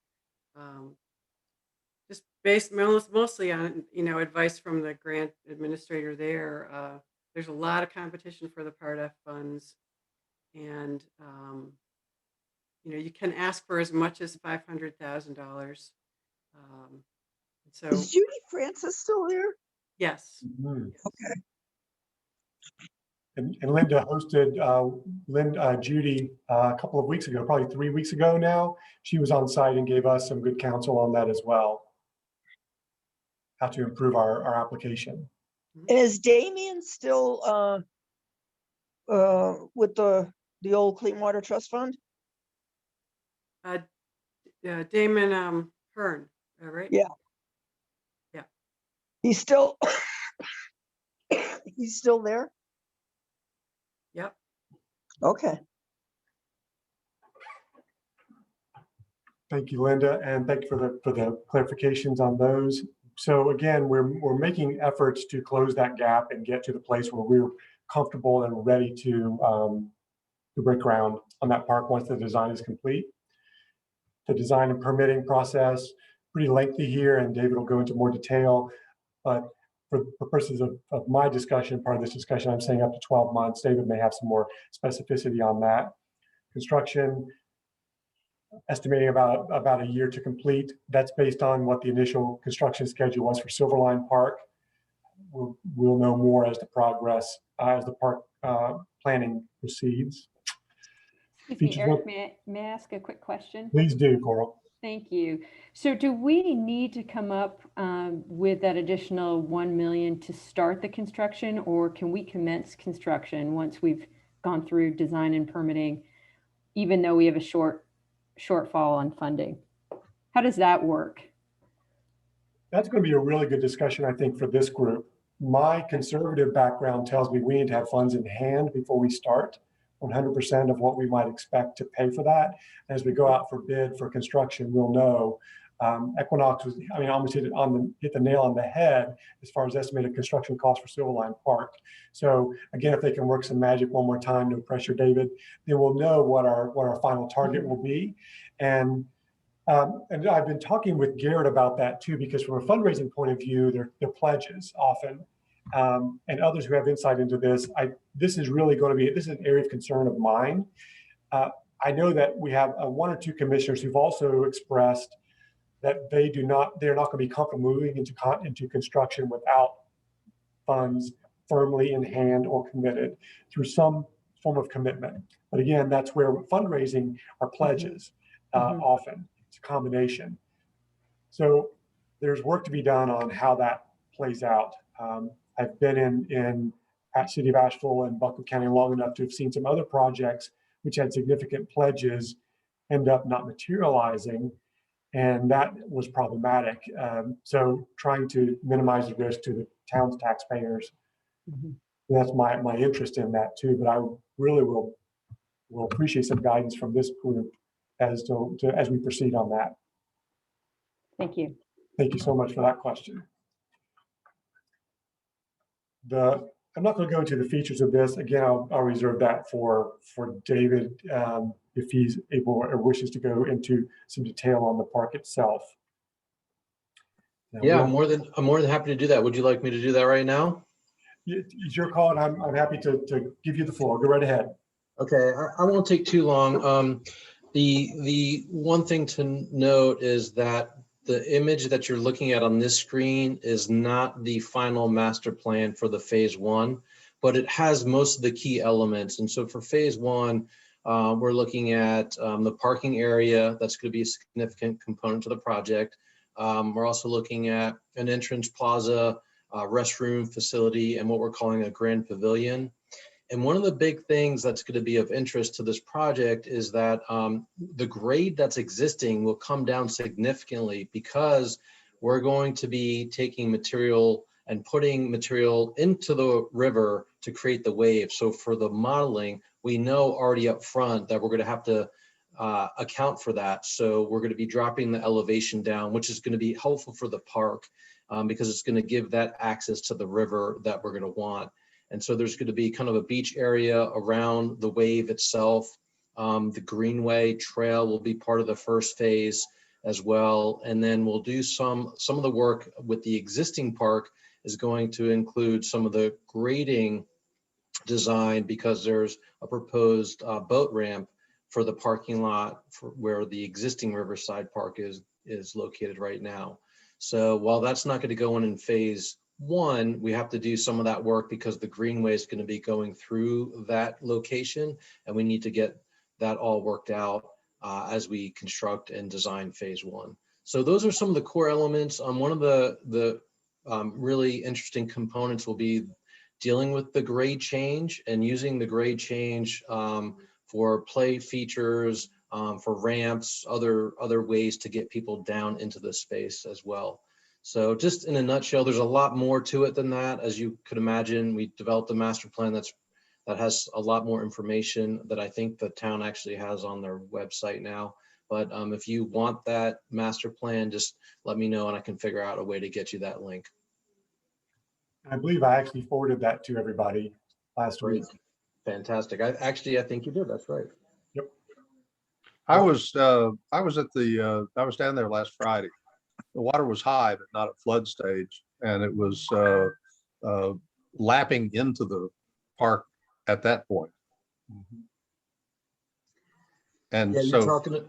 just based mostly on advice from the grant administrator there. There's a lot of competition for the Part F funds, and you can ask for as much as $500,000. So is Judy Francis still there? Yes. Mm-hmm. Okay. And Linda hosted Judy a couple of weeks ago, probably 3 weeks ago now. She was on site and gave us some good counsel on that as well, how to improve our application. And is Damien still with the old Clean Water Trust Fund? Damon Hearn, right? Yeah. Yeah. He's still he's still there? Yep. Okay. Thank you, Linda, and thank you for the clarifications on those. So again, we're making efforts to close that gap and get to the place where we're comfortable and ready to break ground on that park once the design is complete. The design and permitting process, pretty lengthy here, and David will go into more detail, but for purposes of my discussion, part of this discussion, I'm saying up to 12 months. David may have some more specificity on that. Construction, estimating about a year to complete. That's based on what the initial construction schedule was for Silverline Park. We'll know more as the progress, as the park planning proceeds. Excuse me, Eric, may I ask a quick question? Please do, Coral. Thank you. So do we need to come up with that additional 1 million to start the construction, or can we commence construction once we've gone through design and permitting, even though we have a shortfall on funding? How does that work? That's going to be a really good discussion, I think, for this group. My conservative background tells me we need to have funds in hand before we start. 100% of what we might expect to pay for that. As we go out for bid for construction, we'll know. Equinox was, I mean, almost hit the nail on the head as far as estimated construction costs for Silverline Park. So again, if they can work some magic one more time, no pressure, David, then we'll know what our final target will be. And I've been talking with Garrett about that too, because from a fundraising point of view, they're pledges often. And others who have insight into this, this is really going to be, this is an area of concern of mine. I know that we have one or two commissioners who've also expressed that they're not going to be comfortable moving into construction without funds firmly in hand or committed through some form of commitment. But again, that's where fundraising are pledges often. It's a combination. So there's work to be done on how that plays out. I've been in City of Asheville and Buncombe County long enough to have seen some other projects which had significant pledges end up not materializing, and that was problematic. So trying to minimize the risk to the town's taxpayers. That's my interest in that too, but I really will appreciate some guidance from this group as as we proceed on that. Thank you. Thank you so much for that question. I'm not going to go into the features of this. Again, I'll reserve that for David if he's able or wishes to go into some detail on the park itself. Now, Yeah, I'm more than happy to do that. Would you like me to do that right now? It's your call, and I'm happy to give you the floor. Go right ahead. Okay, I won't take too long. The one thing to note is that the image that you're looking at on this screen is not the final master plan for the phase one, but it has most of the key elements. And so for phase one, we're looking at the parking area. That's going to be a significant component to the project. We're also looking at an entrance plaza, restroom facility, and what we're calling a grand pavilion. And one of the big things that's going to be of interest to this project is that the grade that's existing will come down significantly because we're going to be taking material and putting material into the river to create the wave. So for the modeling, we know already up front that we're going to have to account for that. So we're going to be dropping the elevation down, which is going to be helpful for the park because it's going to give that access to the river that we're going to want. And so there's going to be kind of a beach area around the wave itself. The Greenway trail will be part of the first phase as well. And then we'll do some of the work with the existing park is going to include some of the grading design because there's a proposed boat ramp for the parking lot for where the existing Riverside Park is located right now. So while that's not going to go in phase one, we have to do some of that work because the Greenway is going to be going through that location, and we need to get that all worked out as we construct and design phase one. So those are some of the core elements. One of the really interesting components will be dealing with the grade change and using the grade change for play features, for ramps, other ways to get people down into the space as well. So just in a nutshell, there's a lot more to it than that. As you could imagine, we developed a master plan that has a lot more information that I think the town actually has on their website now. But if you want that master plan, just let me know and I can figure out a way to get you that link. I believe I actually forwarded that to everybody last week. Fantastic. I think you did. That's right. Yep. I was down there last Friday. The water was high, but not at flood stage, and it was lapping into the park at that point. And yeah, so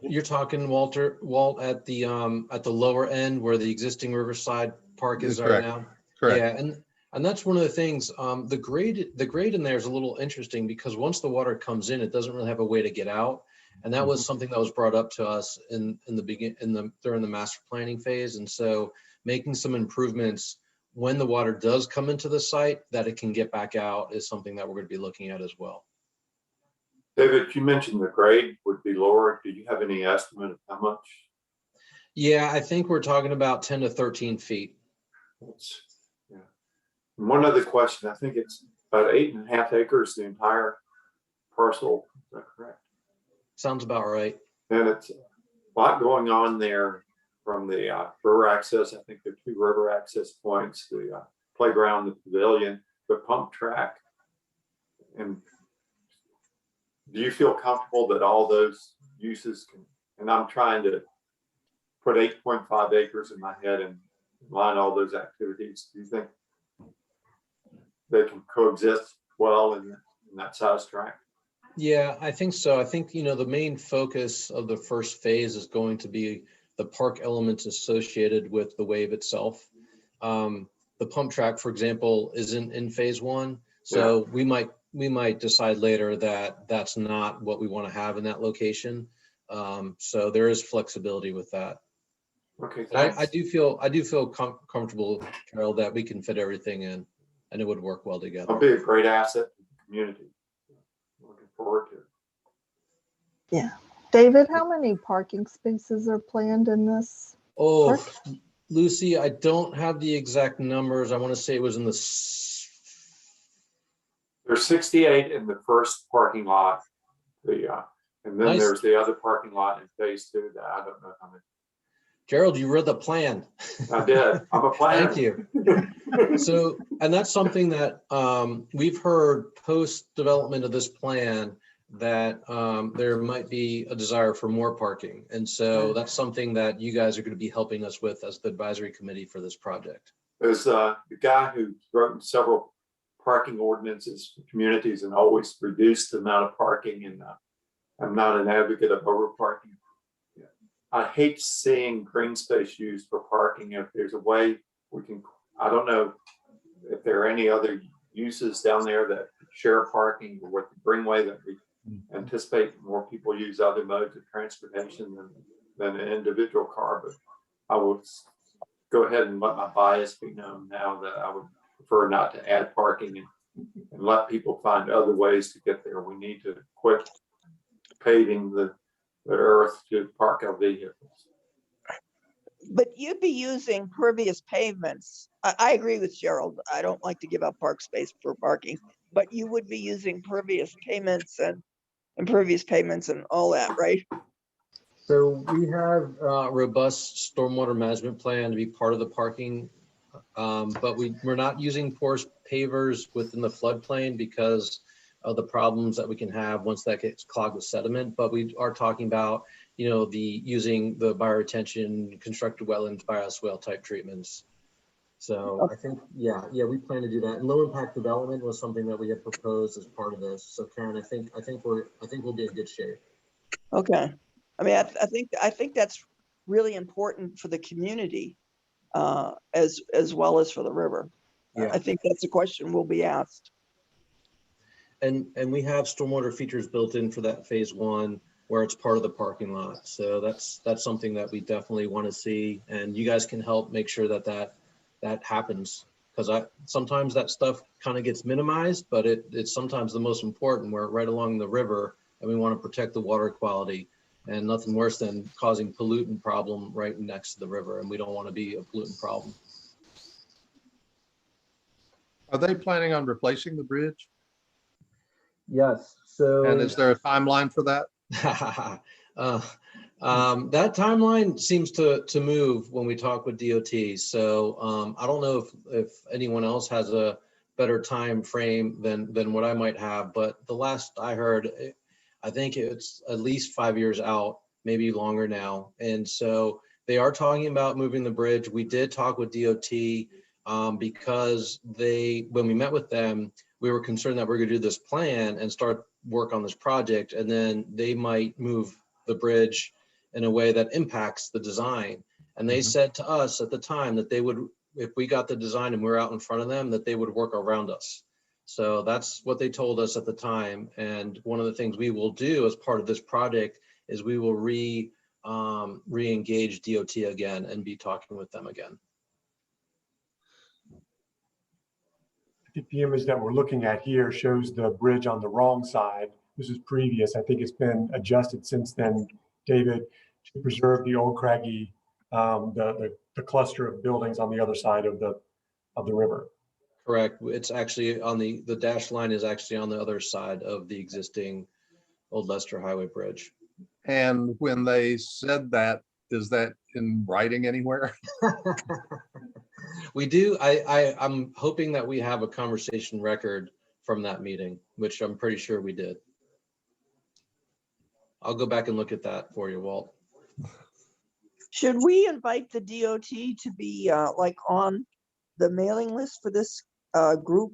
you're talking, Walt, at the lower end where the existing Riverside Park is right now. Correct. Yeah, and that's one of the things. The grade in there is a little interesting because once the water comes in, it doesn't really have a way to get out. And that was something that was brought up to us during the master planning phase. And so making some improvements when the water does come into the site that it can get back out is something that we're going to be looking at as well. David, you mentioned the grade would be lower. Do you have any estimate of how much? Yeah, I think we're talking about 10 to 13 feet. Yeah. And one other question, I think it's about 8.5 acres, the entire parcel. Is that correct? Sounds about right. And it's a lot going on there from the river access. I think there are 2 river access points, the playground, the pavilion, the pump track. And do you feel comfortable that all those uses can, and I'm trying to put 8.5 acres in my head and line all those activities. Do you think they can coexist well in that size tract? Yeah, I think so. I think, the main focus of the first phase is going to be the park elements associated with the wave itself. The pump track, for example, isn't in phase one. So yeah. we might decide later that that's not what we want to have in that location. So there is flexibility with that. Okay. I do feel comfortable, Carol, that we can fit everything in and it would work well together. It'll be a great asset to the community. Looking forward to it. Yeah. David, how many parking spaces are planned in this park? Lucy, I don't have the exact numbers. I want to say it was in the There's 68 in the first parking lot. And then Nice. there's the other parking lot in phase 2 that I don't know how many. Gerald, you read the plan. I did. I'm a planner. Thank you. So, and that's something that we've heard post-development of this plan, that there might be a desire for more parking. And so that's something that you guys are going to be helping us with as the advisory committee for this project. There's the guy who wrote several parking ordinances for communities and always reduced the amount of parking. And I'm not an advocate of over parking. I hate seeing green space used for parking. If there's a way we can, I don't know if there are any other uses down there that share parking or with the Greenway that we anticipate more people use other modes of transportation than an individual car. But I would go ahead and let my bias be known now that I would prefer not to add parking and let people find other ways to get there. We need to quit paving the earth to park our vehicles. But you'd be using pervious pavements. I agree with Gerald. I don't like to give up park space for parking, but you would be using pervious pavements and impervious pavements and all that, right? So we have a robust stormwater management plan to be part of the parking, but we're not using porous pavers within the floodplain because of the problems that we can have once that gets clogged with sediment. But we are talking about, using the bioretention, constructed wetlands, bioswale type treatments. So I think, yeah, we plan to do that. And low impact development was something that we had proposed as part of this. So Karen, I think we'll be in good shape. Okay. I mean, I think that's really important for the community, as well as for the river. Yeah. I think that's a question will be asked. And we have stormwater features built in for that phase 1 where it's part of the parking lot. So that's something that we definitely want to see, and you guys can help make sure that happens, because sometimes that stuff kind of gets minimized, but it's sometimes the most important. We're right along the river and we want to protect the water quality, and nothing worse than causing pollutant problem right next to the river, and we don't want to be a pollutant problem. Are they planning on replacing the bridge? Yes. So, and is there a timeline for that? That timeline seems to move when we talk with DOT. So I don't know if anyone else has a better time frame than what I might have, but the last I heard, I think it's at least 5 years out, maybe longer now. And so they are talking about moving the bridge. We did talk with DOT because when we met with them, we were concerned that we're going to do this plan and start work on this project, and then they might move the bridge in a way that impacts the design. And they said to us at the time that they would, if we got the design and we were out in front of them, that they would work around us. So that's what they told us at the time. And one of the things we will do as part of this project is we will re-engage DOT again and be talking with them again. I think the image that we're looking at here shows the bridge on the wrong side. This is previous. I think it's been adjusted since then, David, to preserve the old craggy, the cluster of buildings on the other side of the river. Correct. It's actually on the dashed line is actually on the other side of the existing Old Leicester Highway Bridge. And when they said that, is that in writing anywhere? We do. I'm hoping that we have a conversation record from that meeting, which I'm pretty sure we did. I'll go back and look at that for you, Walt. Should we invite the DOT to be like on the mailing list for this group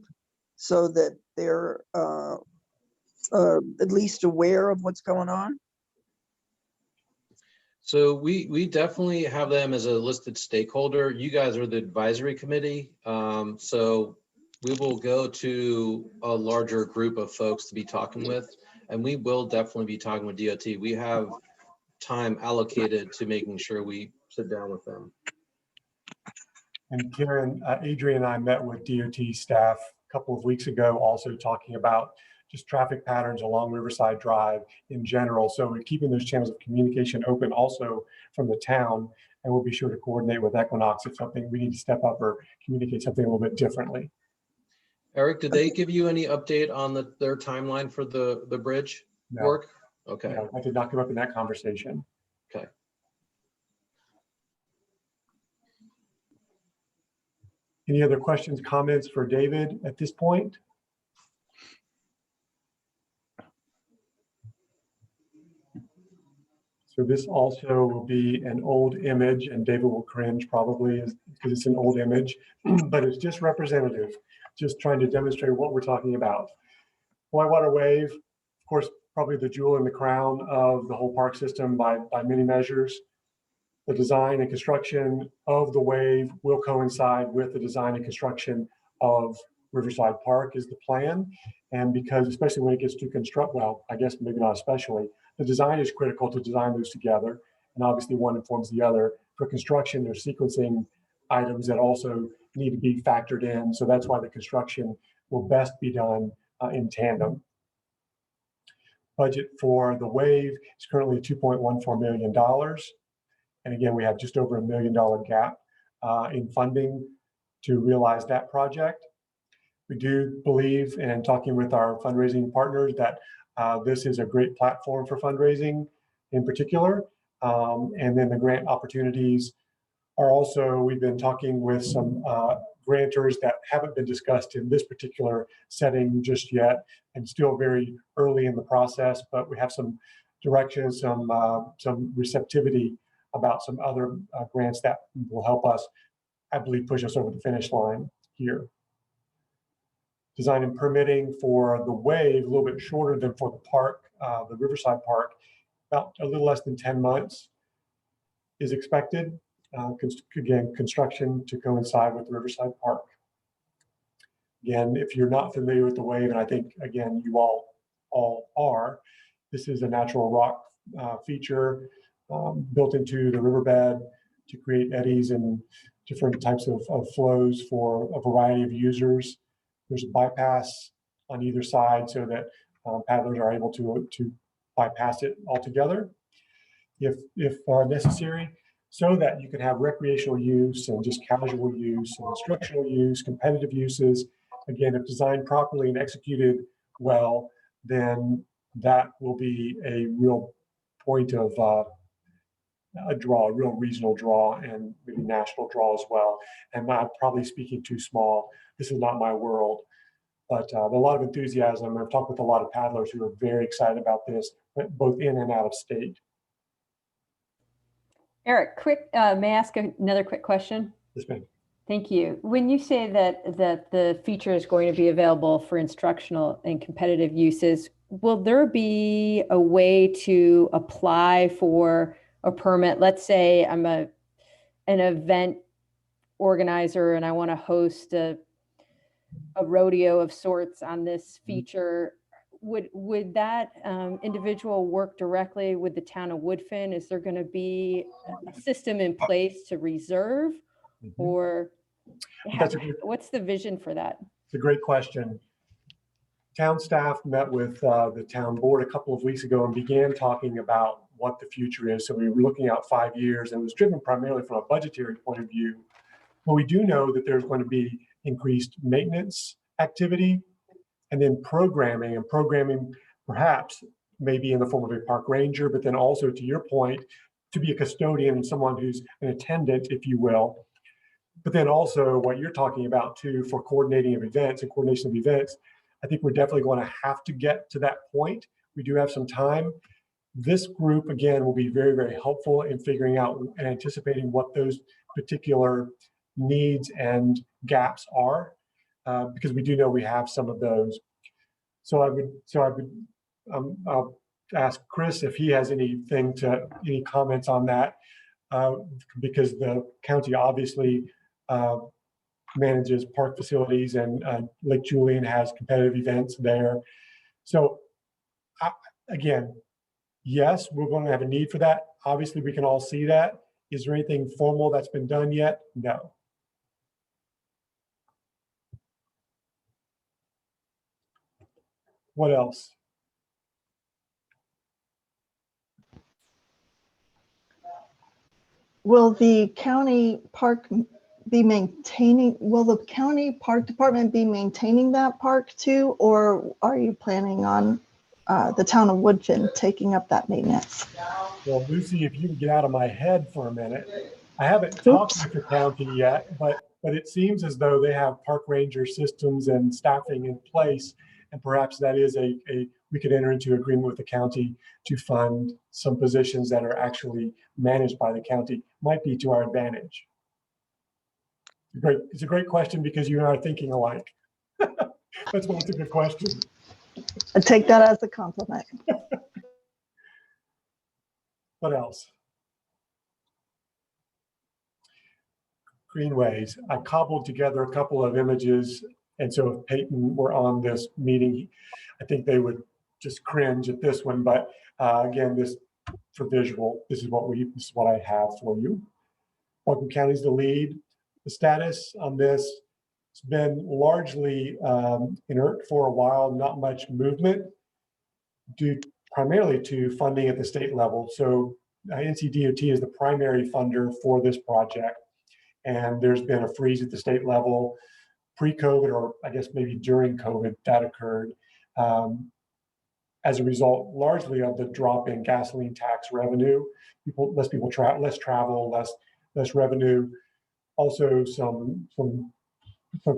so that they're at least aware of what's going on? So we definitely have them as a listed stakeholder. You guys are the advisory committee. So we will go to a larger group of folks to be talking with, and we will definitely be talking with DOT. We have time allocated to making sure we sit down with them. And Karen, Adrian and I met with DOT staff a couple of weeks ago, also talking about just traffic patterns along Riverside Drive in general. So we're keeping those channels of communication open also from the town, and we'll be sure to coordinate with Equinox if something we need to step up or communicate something a little bit differently. Eric, did they give you any update on their timeline for the bridge No, work? Okay, no, I did not come up in that conversation. okay. Any other questions, comments for David at this point? So this also will be an old image, and David will cringe probably because it's an old image, but it's just representative, just trying to demonstrate what we're talking about. Whitewater Wave, of course, probably the jewel in the crown of the whole park system by many measures. The design and construction of the wave will coincide with the design and construction of Riverside Park is the plan. And because, especially when it gets to construct, well, I guess maybe not especially, the design is critical to design those together. And obviously one informs the other. For construction, there's sequencing items that also need to be factored in. So that's why the construction will best be done in tandem. Budget for the wave is currently $2.14 million. And again, we have just over $1 million gap in funding to realize that project. We do believe, and talking with our fundraising partners, that this is a great platform for fundraising in particular. And then the grant opportunities are also, we've been talking with some grantors that haven't been discussed in this particular setting just yet, and still very early in the process, but we have some direction, some receptivity about some other grants that will help us, I believe, push us over the finish line here. Design and permitting for the wave, a little bit shorter than for the park, the Riverside Park, about a little less than 10 months is expected. Again, construction to coincide with the Riverside Park. Again, if you're not familiar with the wave, and I think, again, you all are, this is a natural rock feature built into the riverbed to create eddies and different types of flows for a variety of users. There's a bypass on either side so that paddlers are able to bypass it altogether if necessary, so that you can have recreational use and just casual use and instructional use, competitive uses. Again, if designed properly and executed well, then that will be a real point of a draw, a real regional draw, and maybe national draw as well. And I'm probably speaking too small. This is not my world, but a lot of enthusiasm. I've talked with a lot of paddlers who are very excited about this, both in and out of state. Eric, quick, may I ask another quick question? Yes, ma'am. Thank you. When you say that the feature is going to be available for instructional and competitive uses, will there be a way to apply for a permit? Let's say I'm an event organizer and I want to host a rodeo of sorts on this feature. Would that individual work directly with the town of Woodfin? Is there going to be a system in place to reserve, or what's the vision for that? It's a great question. Town staff met with the town board a couple of weeks ago and began talking about what the future is. So we were looking out 5 years, and it was driven primarily from a budgetary point of view. But we do know that there's going to be increased maintenance activity, and then programming, and programming perhaps maybe in the form of a park ranger, but then also, to your point, to be a custodian and someone who's an attendant, if you will. But then also what you're talking about too, for coordinating of events and coordination of events, I think we're definitely going to have to get to that point. We do have some time. This group, again, will be very, very helpful in figuring out and anticipating what those particular needs and gaps are, because we do know we have some of those. So I'll ask Chris if he has any comments on that, because the county obviously manages park facilities, and Lake Julian has competitive events there. So again, yes, we're going to have a need for that. Obviously, we can all see that. Is there anything formal that's been done yet? No. What else? Will the county park be maintaining, will the county park department be maintaining that park too? Or are you planning on the town of Woodfin taking up that maintenance? Well, Lucy, if you can get out of my head for a minute, I haven't talked with the county yet, but it seems as though they have park ranger systems and staffing in place. And perhaps that is we could enter into agreement with the county to fund some positions that are actually managed by the county. Might be to our advantage. It's a great question because you and I are thinking alike. That's why it's a good question. I take that as a compliment. What else? Greenways. I cobbled together a couple of images, and so if Peyton were on this meeting, I think they would just cringe at this one. But again, this for visual, this is what I have for you. Whatcom County's the lead. The status on this has been largely inert for a while, not much movement due primarily to funding at the state level. So NCDOT is the primary funder for this project. And there's been a freeze at the state level pre-COVID, or I guess maybe during COVID that occurred as a result largely of the drop in gasoline tax revenue. Less travel, less revenue. Also some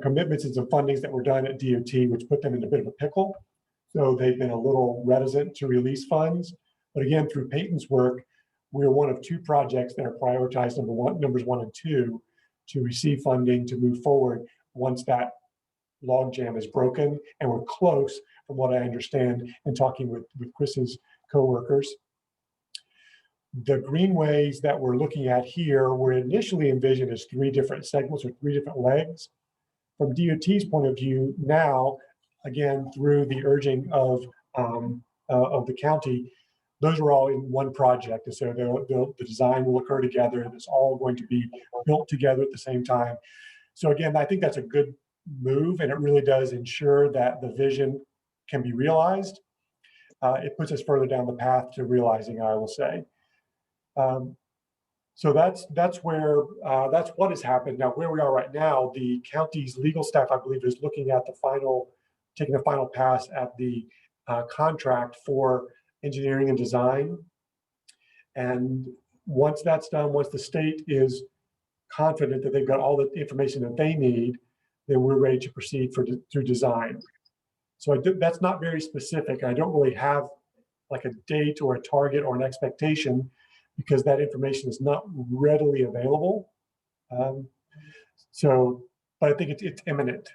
commitments and some fundings that were done at DOT, which put them in a bit of a pickle. So they've been a little reticent to release funds. But again, through Peyton's work, we're one of two projects that are prioritized, numbers 1 and 2, to receive funding to move forward once that logjam is broken. And we're close, from what I understand, in talking with Chris's coworkers. The greenways that we're looking at here were initially envisioned as 3 different segments or 3 different legs. From DOT's point of view, now, again, through the urging of the county, those are all in one project. And so the design will occur together, and it's all going to be built together at the same time. So again, I think that's a good move, and it really does ensure that the vision can be realized. It puts us further down the path to realizing, I will say. So that's what has happened. Now, where we are right now, the county's legal staff, I believe, is looking at taking a final pass at the contract for engineering and design. And once that's done, once the state is confident that they've got all the information that they need, then we're ready to proceed through design. So that's not very specific. I don't really have like a date or a target or an expectation, because that information is not readily available. But I think it's imminent.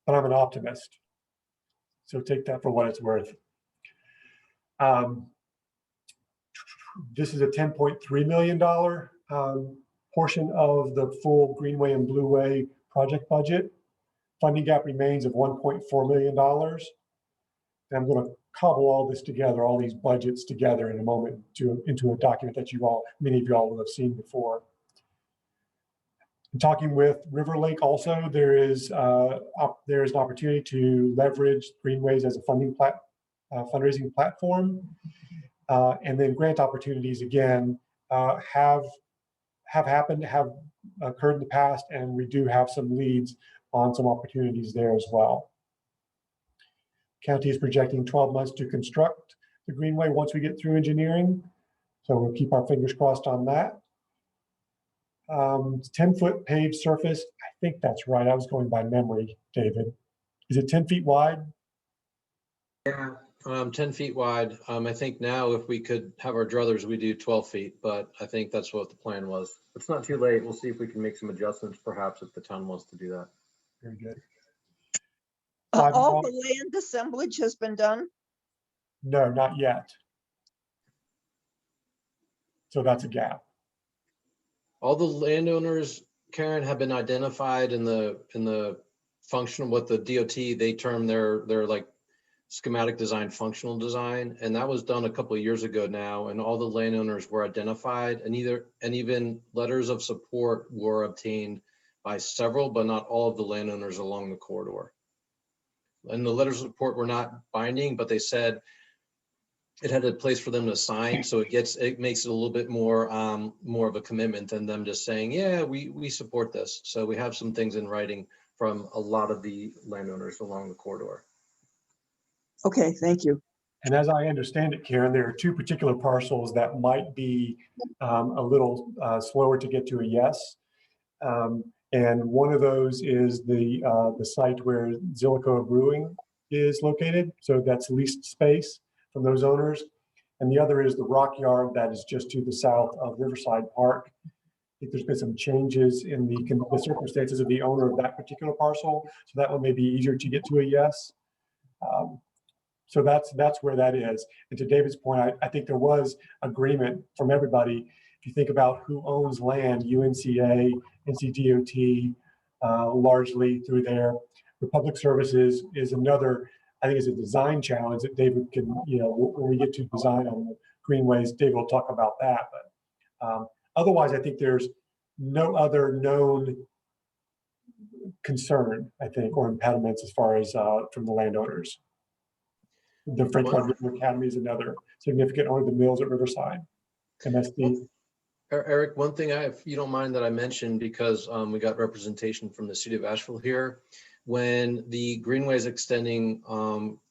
But I'm an optimist, so take that for what it's worth. This is a $10.3 million portion of the full Greenway and Blueway project budget. Funding gap remains of $1.4 million. And I'm going to cobble all this together, all these budgets together in a moment into a document that many of you all will have seen before. I'm talking with Riverlink also, there is an opportunity to leverage Greenways as a fundraising platform. And then grant opportunities, again, have occurred in the past, and we do have some leads on some opportunities there as well. County is projecting 12 months to construct the Greenway once we get through engineering. So we'll keep our fingers crossed on that. 10-foot paved surface. I think that's right. I was going by memory, David. Is it 10 feet wide? Yeah, 10 feet wide. I think now if we could have our druthers, we do 12 feet, but I think that's what the plan was. It's not too late. We'll see if we can make some adjustments, perhaps, if the town wants to do that. Very good. All the land assemblage has been done? No, not yet. So that's a gap. All the landowners, Karen, have been identified in the function, what the DOT, they term their like schematic design, functional design. And that was done a couple of years ago now. And all the landowners were identified, and even letters of support were obtained by several, but not all of the landowners along the corridor. And the letters of support were not binding, but they said it had a place for them to sign. So it makes it a little bit more more of a commitment than them just saying, yeah, we support this. So we have some things in writing from a lot of the landowners along the corridor. Okay, thank you. And as I understand it, Karen, there are two particular parcels that might be a little slower to get to a yes. And one of those is the site where Zillico Brewing is located. So that's leased space from those owners. And the other is the Rock Yard that is just to the south of Riverside Park. I think there's been some changes in the circumstances of the owner of that particular parcel. So that one may be easier to get to a yes. So that's where that is. And to David's point, I think there was agreement from everybody. If you think about who owns land, UNCA, NCDOT, largely through there. Republic Services is another, I think, is a design challenge that David can, when we get to design on the greenways, David will talk about that. But otherwise, I think there's no other known concern, I think, or impediments as far as from the landowners. The French Broad River Academy is another significant owner, the mills at Riverside. MSD. Eric, one thing if you don't mind that I mentioned, because we got representation from the city of Asheville here, when the Greenway is extending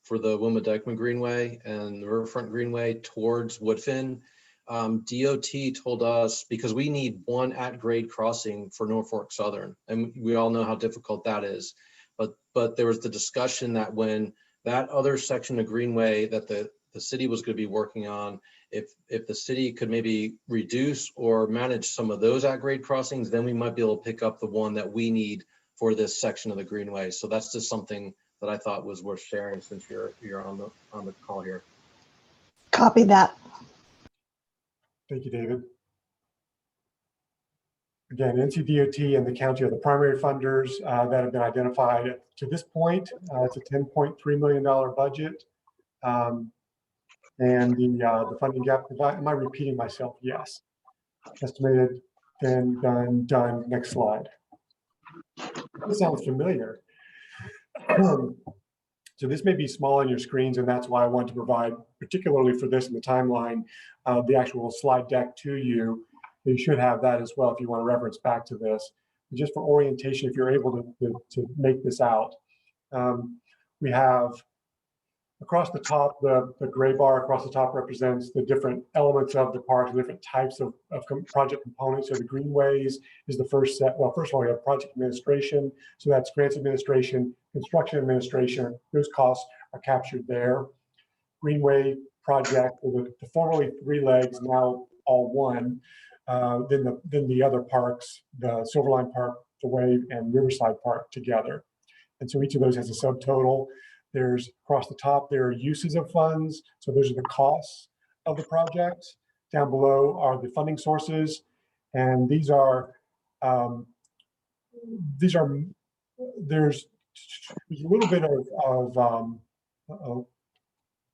for the Wilma Dykeman Greenway and the Riverfront Greenway towards Woodfin, DOT told us, because we need one at-grade crossing for Norfolk Southern, and we all know how difficult that is. But there was the discussion that when that other section of Greenway that the city was going to be working on, if the city could maybe reduce or manage some of those at-grade crossings, then we might be able to pick up the one that we need for this section of the Greenway. So that's just something that I thought was worth sharing since you're on the call here. Copy that. Thank you, David. Again, NCDOT and the county are the primary funders that have been identified to this point. It's a $10.3 million budget. And the funding gap, am I repeating myself? Yes. Estimated, then done. Next slide. This sounds familiar. So this may be small on your screens, and that's why I want to provide, particularly for this in the timeline, the actual slide deck to you. You should have that as well if you want to reference back to this. Just for orientation, if you're able to make this out. We have across the top, the gray bar across the top represents the different elements of the park, the different types of project components. So the greenways is the first set. Well, first of all, we have project administration. So that's grants administration, construction administration. Those costs are captured there. Greenway project, the formerly three legs, now all one. Then the other parks, the Silverline Park, the Wave, and Riverside Park together. And so each of those has a subtotal. There's across the top, there are uses of funds. So those are the costs of the project. Down below are the funding sources. And there's a little bit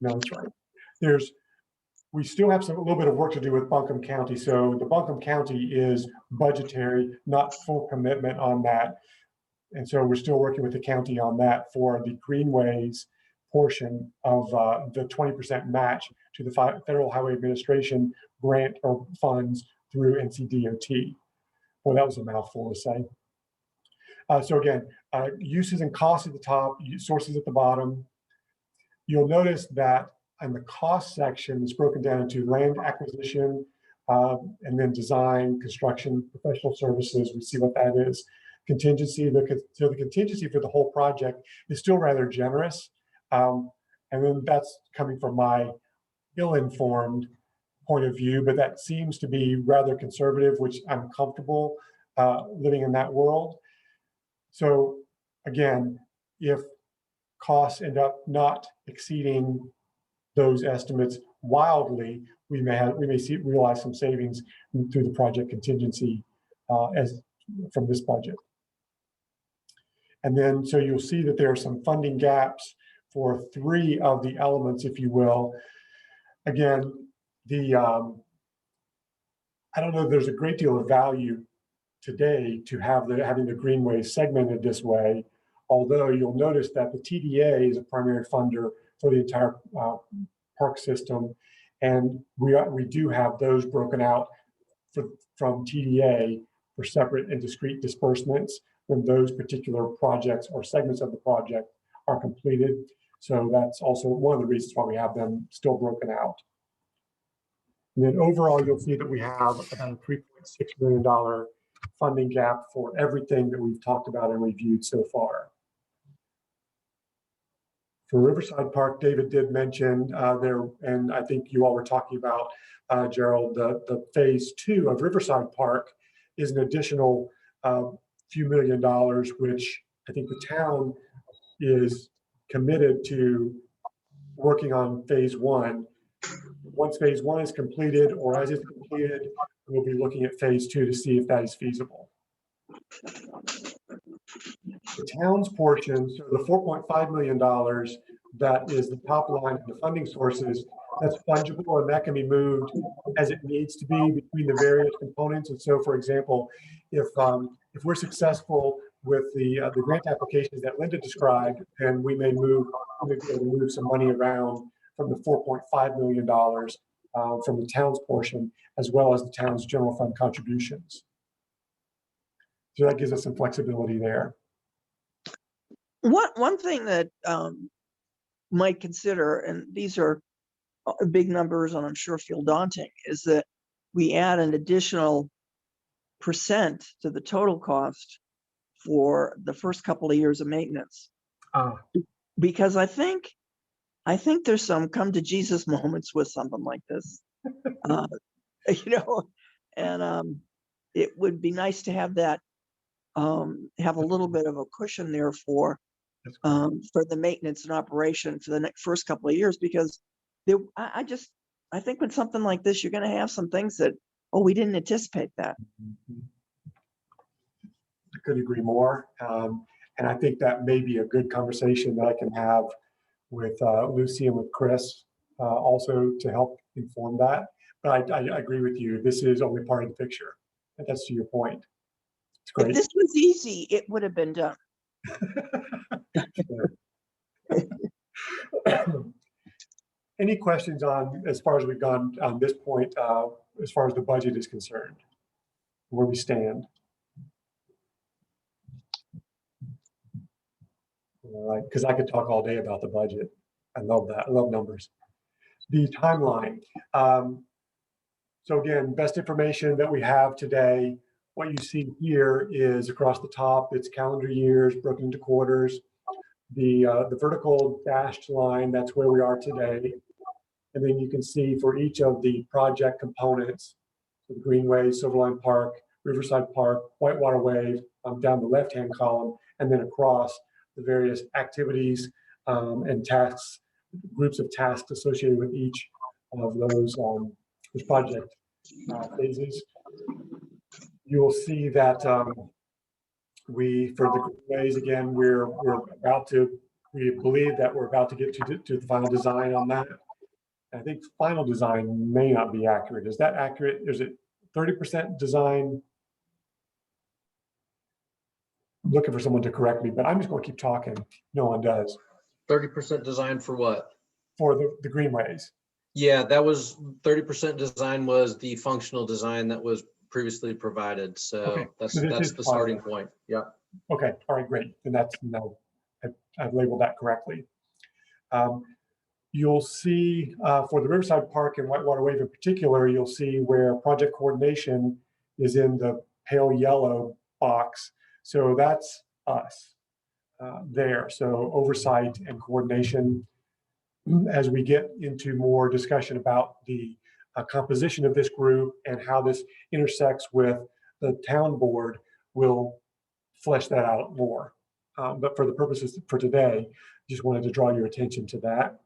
no, that's right. We still have a little bit of work to do with Buncombe County. So the Buncombe County is budgetary, not full commitment on that. And so we're still working with the county on that for the greenways portion of the 20% match to the Federal Highway Administration grant or funds through NCDOT. Well, that was a mouthful to say. So again, uses and costs at the top, sources at the bottom. You'll notice that in the cost section, it's broken down into land acquisition, and then design, construction, professional services. We see what that is. Contingency, so the contingency for the whole project is still rather generous. And then that's coming from my ill-informed point of view, but that seems to be rather conservative, which I'm comfortable living in that world. So again, if costs end up not exceeding those estimates wildly, we may realize some savings through the project contingency from this budget. And then, so you'll see that there are some funding gaps for three of the elements, if you will. Again, I don't know if there's a great deal of value today to having the greenway segmented this way, although you'll notice that the TDA is a primary funder for the entire park system. And we do have those broken out from TDA for separate and discrete disbursements when those particular projects or segments of the project are completed. So that's also one of the reasons why we have them still broken out. And then overall, you'll see that we have about a $3.6 million funding gap for everything that we've talked about and reviewed so far. For Riverside Park, David did mention there, and I think you all were talking about, Gerald, the phase 2 of Riverside Park is an additional few $1 million, which I think the town is committed to working on phase 1. Once phase 1 is completed, or as it's completed, we'll be looking at phase 2 to see if that is feasible. The town's portion, so the $4.5 million, that is the top line of the funding sources, that's fungible and that can be moved as it needs to be between the various components. And so, for example, if we're successful with the grant applications that Linda described, then we may be able to move some money around from the $4.5 million from the town's portion, as well as the town's general fund contributions. So that gives us some flexibility there. One thing that might consider, and these are big numbers and I'm sure feel daunting, is that we add an additional percent to the total cost for the first couple of years of maintenance. Because I think there's some come to Jesus moments with something like this. And it would be nice to have that, have a little bit of a cushion there for the maintenance and operation for the next first couple of years, because I think with something like this, you're going to have some things that, we didn't anticipate that. I couldn't agree more. And I think that may be a good conversation that I can have with Lucy and with Chris also to help inform that. But I agree with you. This is only part of the picture. And that's to your point. It's great. If this was easy, it would have been done. Any questions on, as far as we've gone on this point, as far as the budget is concerned, where we stand? All right, because I could talk all day about the budget. I love that. I love numbers. The timeline. So again, best information that we have today. What you see here is across the top, it's calendar years broken into quarters. The vertical dashed line, that's where we are today. And then you can see for each of the project components, so the Greenways, Silverline Park, Riverside Park, Whitewater Wave, down the left-hand column, and then across the various activities and tasks, groups of tasks associated with each of those project phases. You will see that for the Greenways, again, we believe that we're about to get to the final design on that. I think final design may not be accurate. Is that accurate? Is it 30% design? I'm looking for someone to correct me, but I'm just going to keep talking. No one does. 30% design for what? For the Greenways. Yeah, that was 30% design was the functional design that was previously provided. So Okay. that's So the starting point. Yeah. Okay. All right. Great. And that's no, I've labeled that correctly. You'll see for the Riverside Park and Whitewater Wave in particular, you'll see where project coordination is in the pale yellow box. So that's us there. So oversight and coordination. As we get into more discussion about the composition of this group and how this intersects with the town board, we'll flesh that out more. But for the purposes for today, just wanted to draw your attention to that.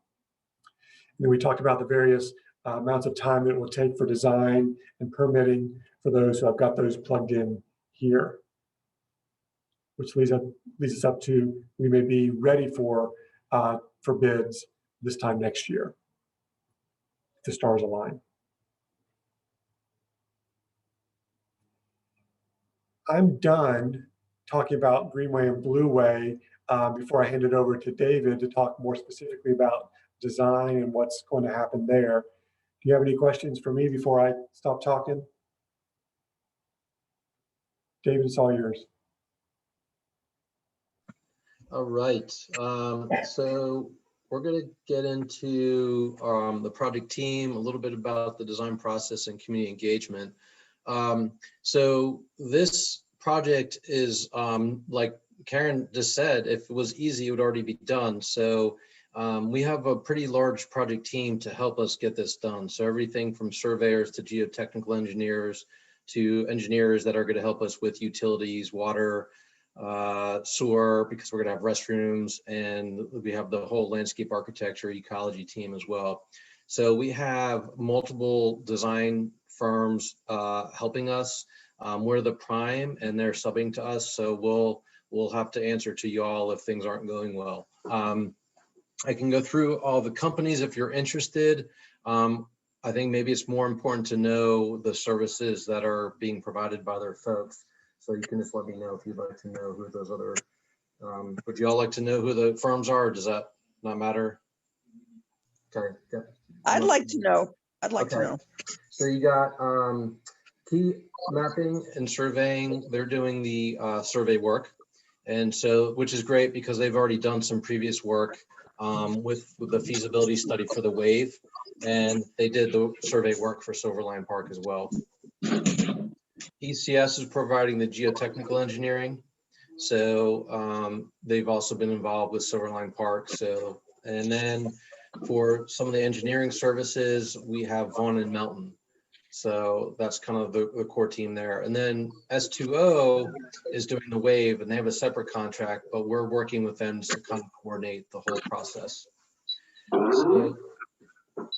And then we talked about the various amounts of time that it will take for design and permitting for those. So I've got those plugged in here, which leads us up to we may be ready for bids this time next year, if the stars align. I'm done talking about Greenway and Blueway before I hand it over to David to talk more specifically about design and what's going to happen there. Do you have any questions for me before I stop talking? David, it's all yours. All right. So we're going to get into the project team, a little bit about the design process and community engagement. So this project is like Karen just said, if it was easy, it would already be done. So we have a pretty large project team to help us get this done. So everything from surveyors to geotechnical engineers to engineers that are going to help us with utilities, water, sewer, because we're going to have restrooms, and we have the whole landscape architecture ecology team as well. So we have multiple design firms helping us. We're the prime and they're subbing to us, so we'll have to answer to you all if things aren't going well. I can go through all the companies if you're interested. I think maybe it's more important to know the services that are being provided by their folks. So you can just let me know if you'd like to know who those other, would you all like to know who the firms are? Or does that not matter? Okay. I'd like to know. I'd like to Okay. know. So you got Key Mapping and Surveying. They're doing the survey work. And so, which is great because they've already done some previous work with the feasibility study for the wave. And they did the survey work for Silverline Park as well. ECS is providing the geotechnical engineering. So they've also been involved with Silverline Park. So, and then for some of the engineering services, we have Vaughn and Melton. So that's kind of the core team there. And then S2O is doing the wave, and they have a separate contract, but we're working with them to kind of coordinate the whole process.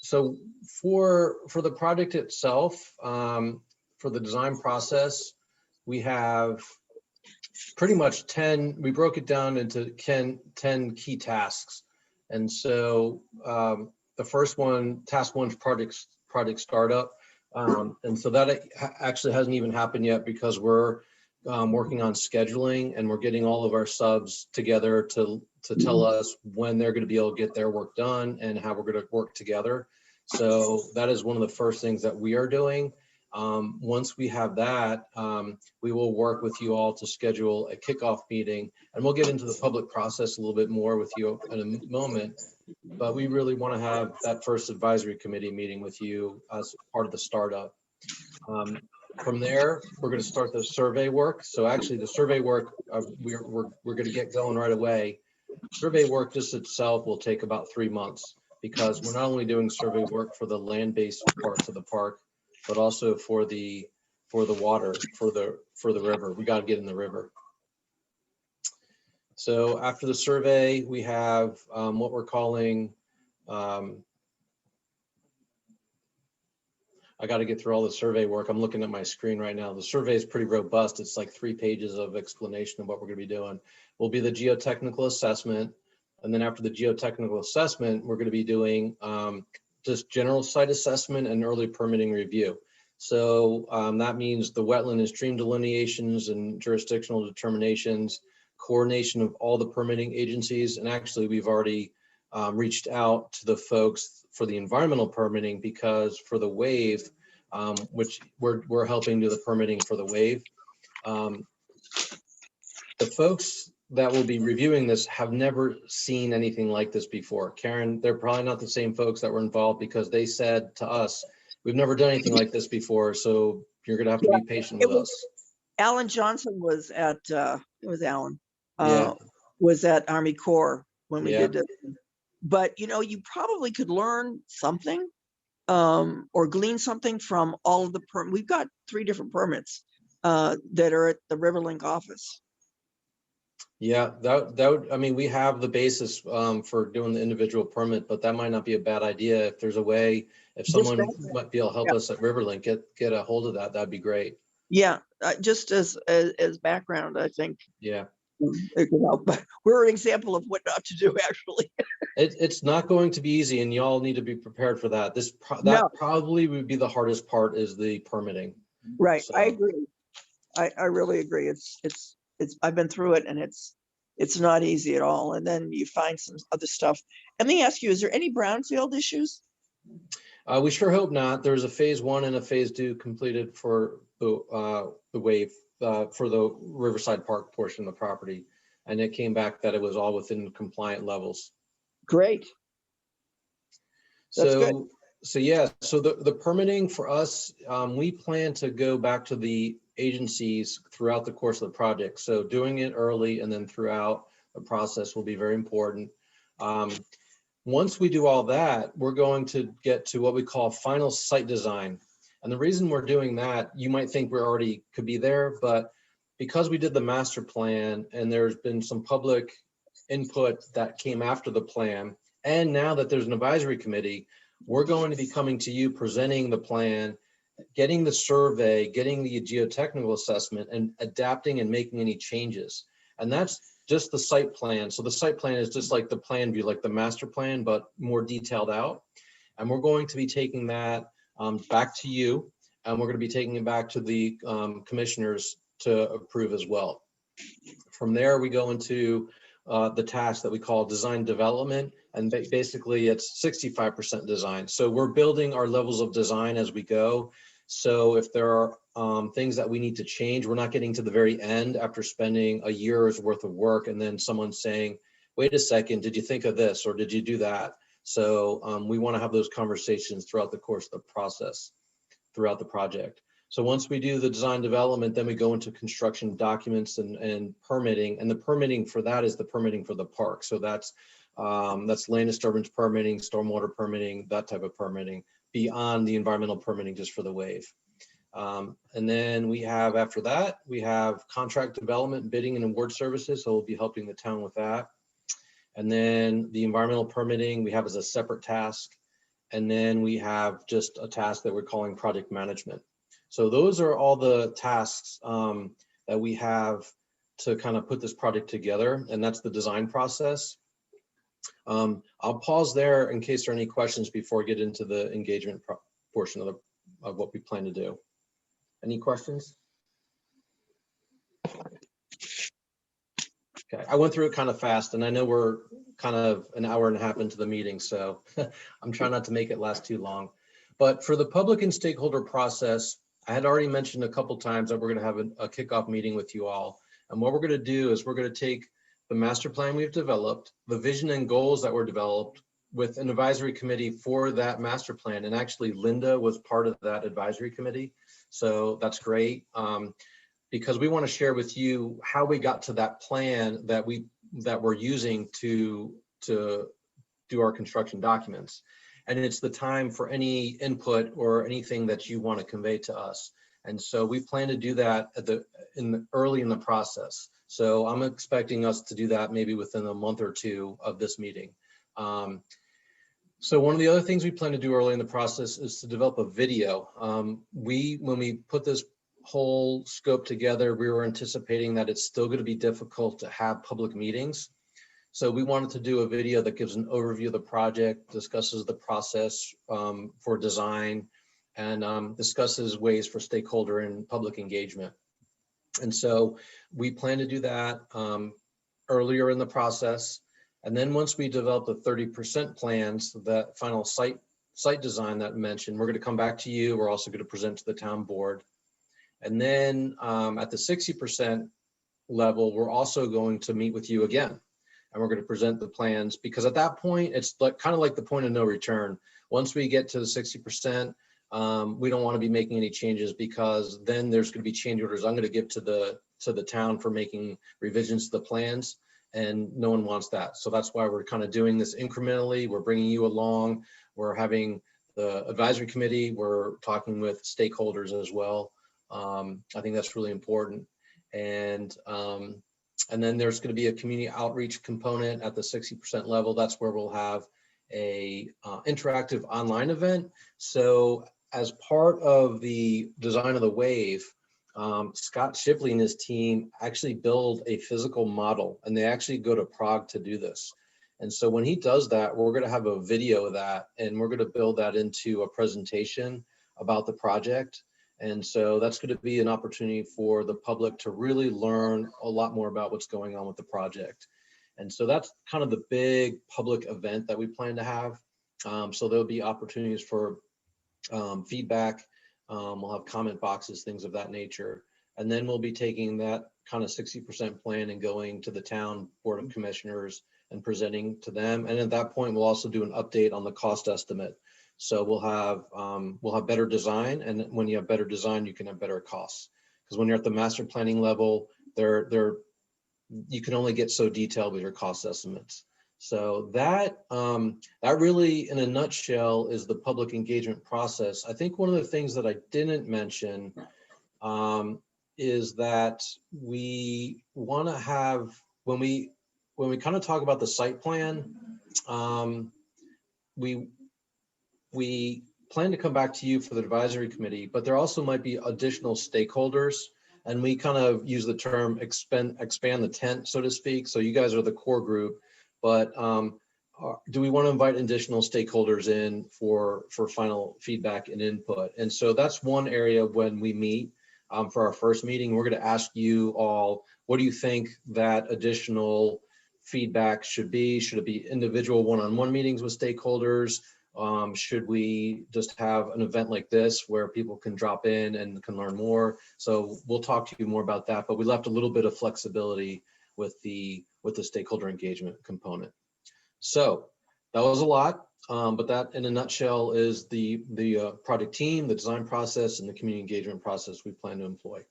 So for the project itself, for the design process, we have pretty much 10, we broke it down into 10 key tasks. And so the first one, task one's project startup. And so that actually hasn't even happened yet because we're working on scheduling, and we're getting all of our subs together to tell us when they're going to be able to get their work done and how we're going to work together. So that is one of the first things that we are doing. Once we have that, we will work with you all to schedule a kickoff meeting, and we'll get into the public process a little bit more with you in a moment. But we really want to have that first advisory committee meeting with you as part of the startup. From there, we're going to start the survey work. So actually the survey work, we're going to get going right away. Survey work just itself will take about 3 months because we're not only doing survey work for the land-based parts of the park, but also for the water, for the river. We got to get in the river. So after the survey, we have what we're calling, I got to get through all the survey work. I'm looking at my screen right now. The survey is pretty robust. It's like 3 pages of explanation of what we're going to be doing. Will be the geotechnical assessment. And then after the geotechnical assessment, we're going to be doing just general site assessment and early permitting review. So that means the wetland and stream delineations and jurisdictional determinations, coordination of all the permitting agencies. And actually, we've already reached out to the folks for the environmental permitting, because for the wave, which we're helping do the permitting for the wave. The folks that will be reviewing this have never seen anything like this before. Karen, they're probably not the same folks that were involved, because they said to us, we've never done anything like this before, so you're gonna have to be patient with us. Alan Johnson was at, it was Alan, Yeah. was at Army Corps when we Yeah. did it. But, you know, you probably could learn something or glean something from all of the we've got 3 different permits that are at the Riverlink office. Yeah, that would, I mean, we have the basis for doing the individual permit, but that might not be a bad idea. If there's a way, if someone might be able to help us at Riverlink get a hold of that, that'd be great. Yeah, just as background, I think. Yeah. It could help, but we're an example of what not to do, actually. It's not going to be easy, and y'all need to be prepared for that. That probably would be the hardest part, is the permitting. Right, So. I agree. I really agree. It's I've been through it, and it's not easy at all. And then you find some other stuff, let me ask you, is there any brownfield issues? We sure hope not. There's a phase 1 and a phase 2 completed for the wave for the Riverside Park portion of the property. And it came back that it was all within compliant levels. Great. That's good. So yeah, so the permitting for us, we plan to go back to the agencies throughout the course of the project. So doing it early and then throughout the process will be very important. Once we do all that, we're going to get to what we call final site design. And the reason we're doing that, you might think we're already could be there, but because we did the master plan and there's been some public input that came after the plan, and now that there's an advisory committee, we're going to be coming to you, presenting the plan, getting the survey, getting the geotechnical assessment, and adapting and making any changes. And that's just the site plan. So the site plan is just like the plan view, like the master plan, but more detailed out. And we're going to be taking that back to you, and we're going to be taking it back to the commissioners to approve as well. From there, we go into the task that we call design development, and basically it's 65% design. So we're building our levels of design as we go. So if there are things that we need to change, we're not getting to the very end after spending a year's worth of work and then someone saying, wait a second, did you think of this or did you do that? So we want to have those conversations throughout the course of the process, throughout the project. So once we do the design development, then we go into construction documents and permitting. And the permitting for that is the permitting for the park. So that's land disturbance permitting, stormwater permitting, that type of permitting, beyond the environmental permitting just for the wave. And then we have, after that, we have contract development, bidding and award services. So we'll be helping the town with that. And then the environmental permitting we have as a separate task. And then we have just a task that we're calling project management. So those are all the tasks that we have to kind of put this project together. And that's the design process. I'll pause there in case there are any questions before I get into the engagement portion of what we plan to do. Any questions? Okay, I went through it kind of fast, and I know we're kind of an hour and a half into the meeting, so I'm trying not to make it last too long. But for the public and stakeholder process, I had already mentioned a couple times that we're going to have a kickoff meeting with you all. And what we're going to do is we're going to take the master plan we've developed, the vision and goals that were developed with an advisory committee for that master plan. And actually Linda was part of that advisory committee. So that's great. Because we want to share with you how we got to that plan that we're using to do our construction documents. And it's the time for any input or anything that you want to convey to us. And so we plan to do that early in the process. So I'm expecting us to do that maybe within a month or two of this meeting. So one of the other things we plan to do early in the process is to develop a video. When we put this whole scope together, we were anticipating that it's still going to be difficult to have public meetings. So we wanted to do a video that gives an overview of the project, discusses the process for design, and discusses ways for stakeholder and public engagement. And so we plan to do that earlier in the process. And then once we develop the 30% plans, that final site design that I mentioned, we're going to come back to you. We're also going to present to the town board. And then at the 60% level, we're also going to meet with you again. And we're going to present the plans, because at that point, it's kind of like the point of no return. Once we get to the 60%, we don't want to be making any changes, because then there's going to be change orders I'm going to give to the town for making revisions to the plans, and no one wants that. So that's why we're kind of doing this incrementally. We're bringing you along. We're having the advisory committee. We're talking with stakeholders as well. I think that's really important. And then there's going to be a community outreach component at the 60% level. That's where we'll have a interactive online event. So as part of the design of the wave, Scott Shipley and his team actually build a physical model, and they actually go to Prague to do this. And so when he does that, we're going to have a video of that, and we're going to build that into a presentation about the project. And so that's going to be an opportunity for the public to really learn a lot more about what's going on with the project. And so that's kind of the big public event that we plan to have. So there'll be opportunities for feedback. We'll have comment boxes, things of that nature. And then we'll be taking that kind of 60% plan and going to the town board of commissioners and presenting to them. And at that point, we'll also do an update on the cost estimate. So we'll have better design, and when you have better design, you can have better costs. Because when you're at the master planning level, you can only get so detailed with your cost estimates. So that really, in a nutshell, is the public engagement process. I think one of the things that I didn't mention is that we want to have, when we kind of talk about the site plan, we plan to come back to you for the advisory committee, but there also might be additional stakeholders. And we kind of use the term expand the tent, so to speak. So you guys are the core group, but do we want to invite additional stakeholders in for final feedback and input? And so that's one area when we meet for our first meeting. We're going to ask you all, what do you think that additional feedback should be? Should it be individual one-on-one meetings with stakeholders? Should we just have an event like this where people can drop in and can learn more? So we'll talk to you more about that, but we left a little bit of flexibility with the stakeholder engagement component. So that was a lot, but that in a nutshell is the project team, the design process, and the community engagement process we plan to employ.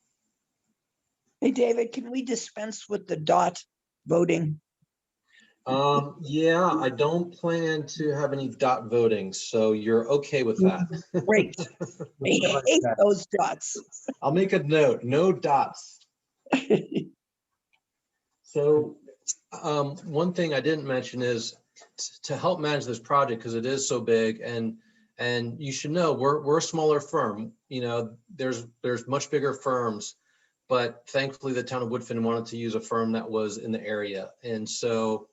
Hey, David, can we dispense with the dot voting? Yeah, I don't plan to have any dot voting, so you're okay with that. Great. I hate those dots. I'll make a note, no dots. So one thing I didn't mention is to help manage this project, because it is so big, and you should know we're a smaller firm. You know, there's much bigger firms, but thankfully the town of Woodfin wanted to use a firm that was in the area, and so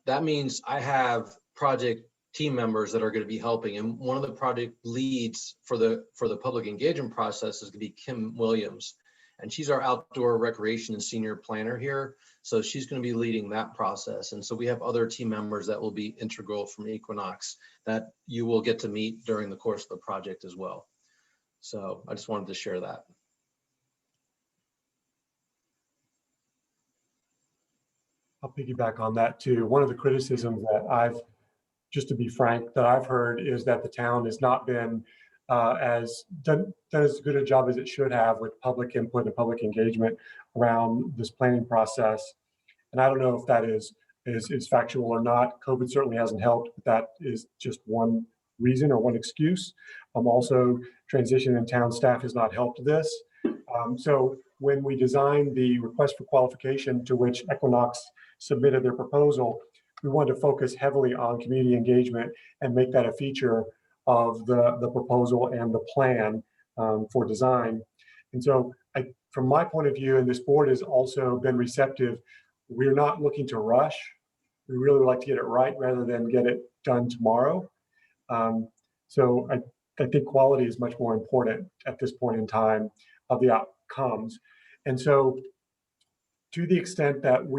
that means I have project team members that are going to be helping. And one of the project leads for the public engagement process is going to be Kim Williams. And she's our outdoor recreation and senior planner here. So she's going to be leading that process. And so we have other team members that will be integral from Equinox that you will get to meet during the course of the project as well. So I just wanted to share that. I'll piggyback on that too. One of the criticisms that just to be frank, that I've heard is that the town has not been done as good a job as it should have with public input and public engagement around this planning process. And I don't know if that is factual or not. COVID certainly hasn't helped, but that is just one reason or one excuse. Also, transition in town staff has not helped this. So when we designed the request for qualification to which Equinox submitted their proposal, we wanted to focus heavily on community engagement and make that a feature of the proposal and the plan for design. And so from my point of view, and this board has also been receptive, we're not looking to rush. We really would like to get it right rather than get it done tomorrow. So I think quality is much more important at this point in time of the outcomes. And so to the extent that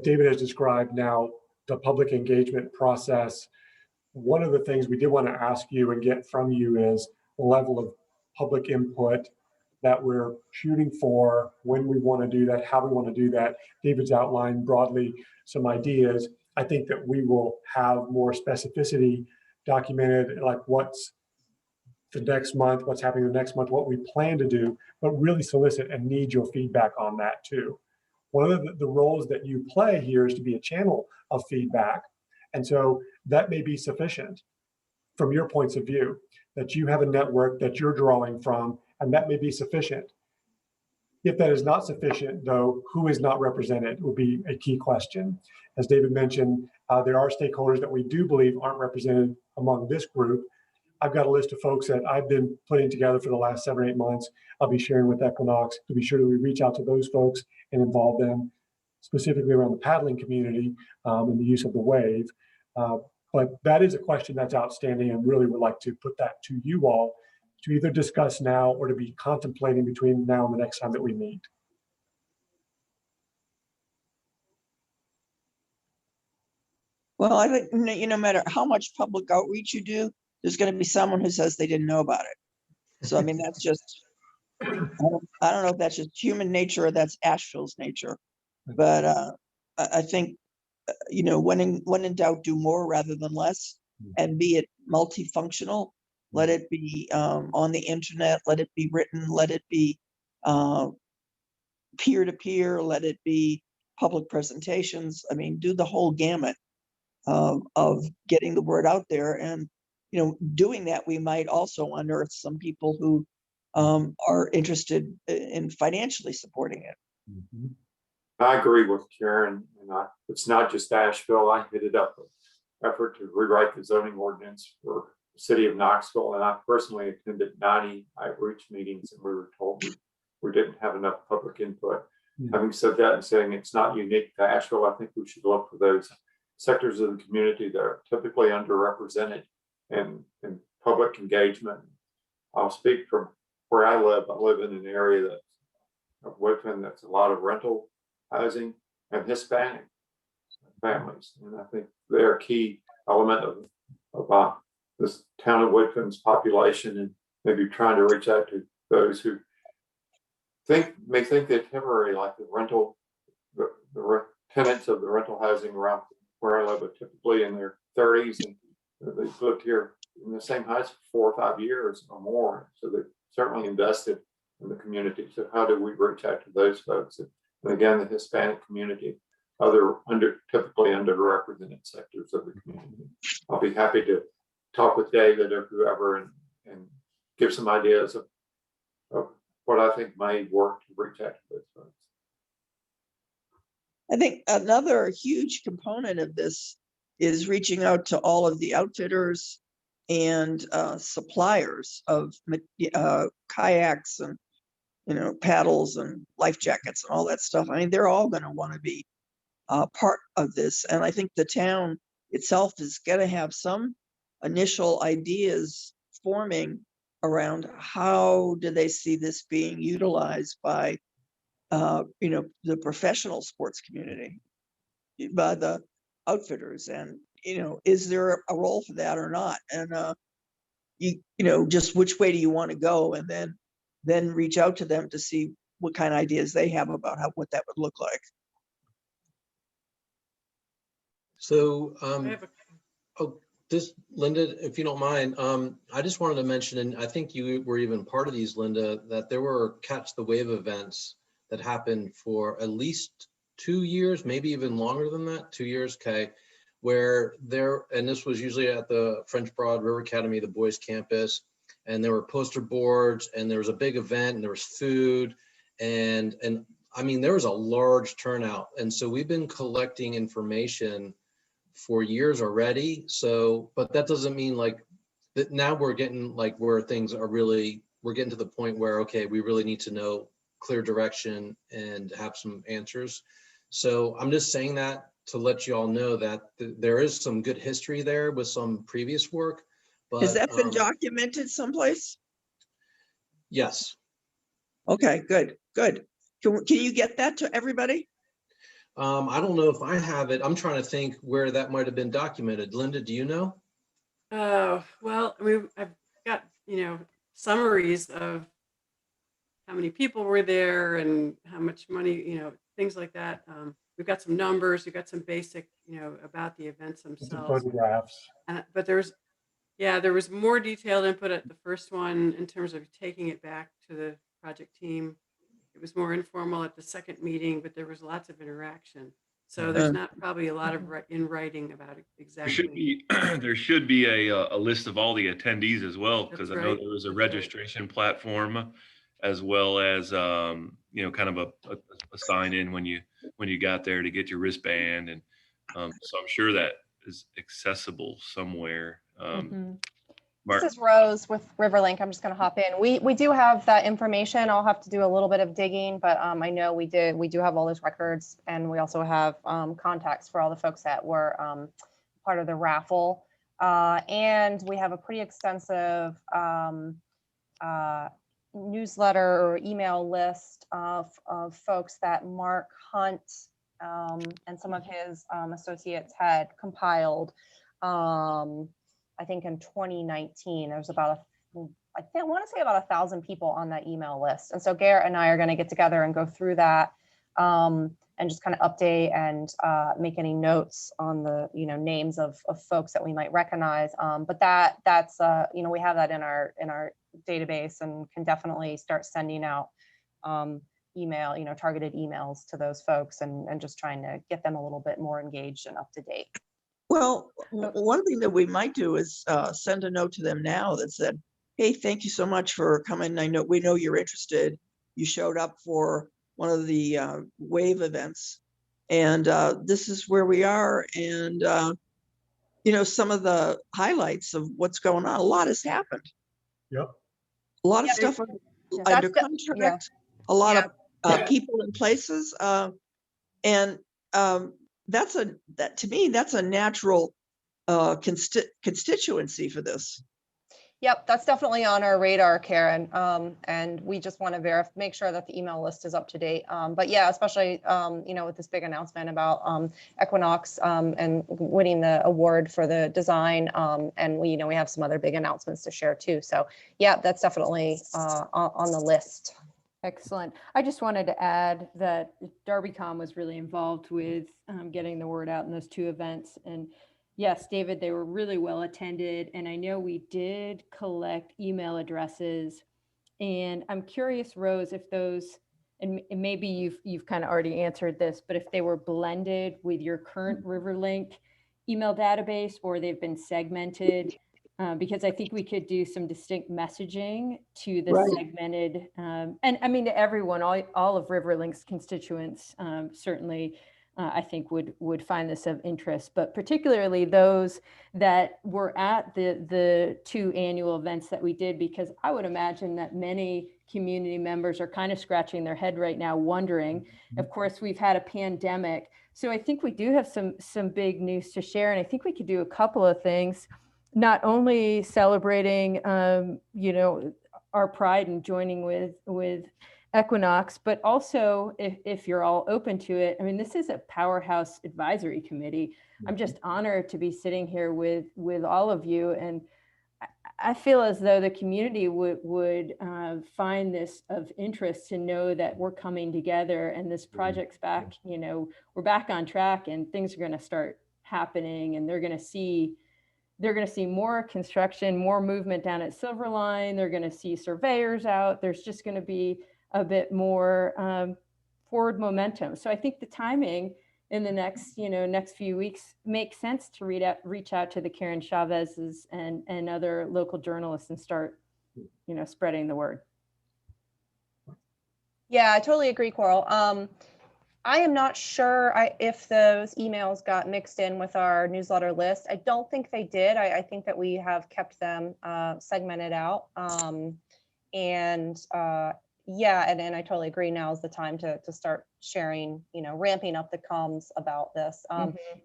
David has described now, the public engagement process, one of the things we did want to ask you and get from you is the level of public input that we're shooting for, when we want to do that, how we want to do that. David's outlined broadly some ideas. I think that we will have more specificity documented, like what's the next month, what's happening the next month, what we plan to do, but really solicit and need your feedback on that too. One of the roles that you play here is to be a channel of feedback. And so that may be sufficient from your points of view, that you have a network that you're drawing from, and that may be sufficient. If that is not sufficient, though, who is not represented will be a key question. As David mentioned, there are stakeholders that we do believe aren't represented among this group. I've got a list of folks that I've been putting together for the last 7 or 8 months. I'll be sharing with Equinox to be sure that we reach out to those folks and involve them specifically around the paddling community and the use of the wave. But that is a question that's outstanding, and really would like to put that to you all to either discuss now or to be contemplating between now and the next time that we meet. Well, I think, no matter how much public outreach you do, there's going to be someone who says they didn't know about it. So, I mean, that's just, I don't know if that's just human nature or that's Asheville's nature. But I think, when in doubt, do more rather than less, and be it multifunctional. Let it be on the internet, let it be written, let it be peer-to-peer, let it be public presentations. I mean, do the whole gamut of getting the word out there. And, doing that, we might also unearth some people who are interested in financially supporting it. Mhm. I agree with Karen, and it's not just Asheville. I headed up an effort to rewrite the zoning ordinance for the city of Knoxville, and I personally attended 90 outreach meetings, and we were told we didn't have enough public input. Having said that and saying it's not unique to Asheville, I think we should look for those sectors of the community that are typically underrepresented in public engagement. I'll speak from where I live. I live in an area of Woodfin that's a lot of rental housing and Hispanic families. And I think they're a key element of this town of Woodfin's population, and maybe trying to reach out to those who may think they're temporary, like the tenants of the rental housing around where I live are typically in their 30s, and they've lived here in the same house for 4 or 5 years or more. So they've certainly invested in the community. So how do we reach out to those folks? And again, the Hispanic community, other typically underrepresented sectors of the community. I'll be happy to talk with David or whoever and give some ideas of what I think may work to reach out to those folks. I think another huge component of this is reaching out to all of the outfitters and suppliers of kayaks and paddles and life jackets and all that stuff. I mean, they're all going to want to be part of this, and I think the town itself is going to have some initial ideas forming around how do they see this being utilized by the professional sports community, by the outfitters, and is there a role for that or not? And just which way do you want to go, and then reach out to them to see what kind of ideas they have about what that would look like. So, I have a Linda, if you don't mind, I just wanted to mention, and I think you were even part of these, Linda, that there were Catch the Wave events that happened for at least 2 years, maybe even longer than that, 2 years, okay, and this was usually at the French Broad River Academy, the boys campus, and there were poster boards, and there was a big event, and there was food, and I mean, there was a large turnout. And so we've been collecting information for years already. So, but that doesn't mean like that now we're getting like where things are really, we're getting to the point where, okay, we really need to know clear direction and have some answers. So I'm just saying that to let you all know that there is some good history there with some previous work. But has that been documented someplace? Yes. Okay, good. Can you get that to everybody? I don't know if I have it. I'm trying to think where that might have been documented. Linda, do you know? Well, I mean, I've got, summaries of how many people were there and how much money, things like that. We've got some numbers, we've got some basic, about the events themselves. Some photographs. But there was more detailed input at the first one in terms of taking it back to the project team. It was more informal at the second meeting, but there was lots of interaction. So there's not probably a lot of in writing about it exactly. There should be a list of all the attendees as well, because I know right. there was a registration platform, as well as kind of a sign in when you got there to get your wristband, and so I'm sure that is accessible somewhere. This is Rose with Riverlink. I'm just going to hop in. We do have that information. I'll have to do a little bit of digging, but I know we do have all those records, and we also have contacts for all the folks that were part of the raffle. And we have a pretty extensive newsletter or email list of folks that Mark Hunt and some of his associates had compiled. I think in 2019, there was about I want to say about 1,000 people on that email list. And so Garrett and I are going to get together and go through that and just kind of update and make any notes on the names of folks that we might recognize. But that's we have that in our database and can definitely start sending out email, targeted emails to those folks and just trying to get them a little bit more engaged and up to date. Well, one thing that we might do is send a note to them now that said, hey, thank you so much for coming. We know you're interested. You showed up for one of the WAVE events, and this is where we are. And some of the highlights of what's going on. A lot has happened. Yep. A lot of stuff under contract. A lot of people in places, and that to me that's a natural constituency for this. Yep, that's definitely on our radar, Karen. And we just want to make sure that the email list is up to date. But yeah, especially with this big announcement about Equinox and winning the award for the design. And we have some other big announcements to share too. So yeah, that's definitely on the list. Excellent. I just wanted to add that DerbyCom was really involved with getting the word out in those two events. And yes, David, they were really well attended. And I know we did collect email addresses. And I'm curious, Rose, if those, and maybe you've kind of already answered this, but if they were blended with your current RiverLink email database or they've been segmented. Because I think we could do some distinct messaging to the segmented, and I mean to everyone, all of RiverLink's constituents certainly, I think would find this of interest, but particularly those that were at the two annual events that we did, because I would imagine that many community members are kind of scratching their head right now, wondering. Of course, we've had a pandemic, so I think we do have some big news to share, and I think we could do a couple of things. Not only celebrating, our pride and joining with Equinox, but also if you're all open to it, I mean, this is a powerhouse advisory committee. I'm just honored to be sitting here with all of you. And I feel as though the community would find this of interest to know that we're coming together and this project's back, we're back on track and things are going to start happening and they're going to see more construction, more movement down at Silverline. They're going to see surveyors out. There's just going to be a bit more forward momentum. So I think the timing in the next few weeks makes sense to reach out to the Karen Chavez's and other local journalists and start, spreading the word. Yeah, I totally agree, Coral. I am not sure if those emails got mixed in with our newsletter list. I don't think they did. I think that we have kept them segmented out. And I totally agree. Now is the time to start sharing, ramping up the comms about this.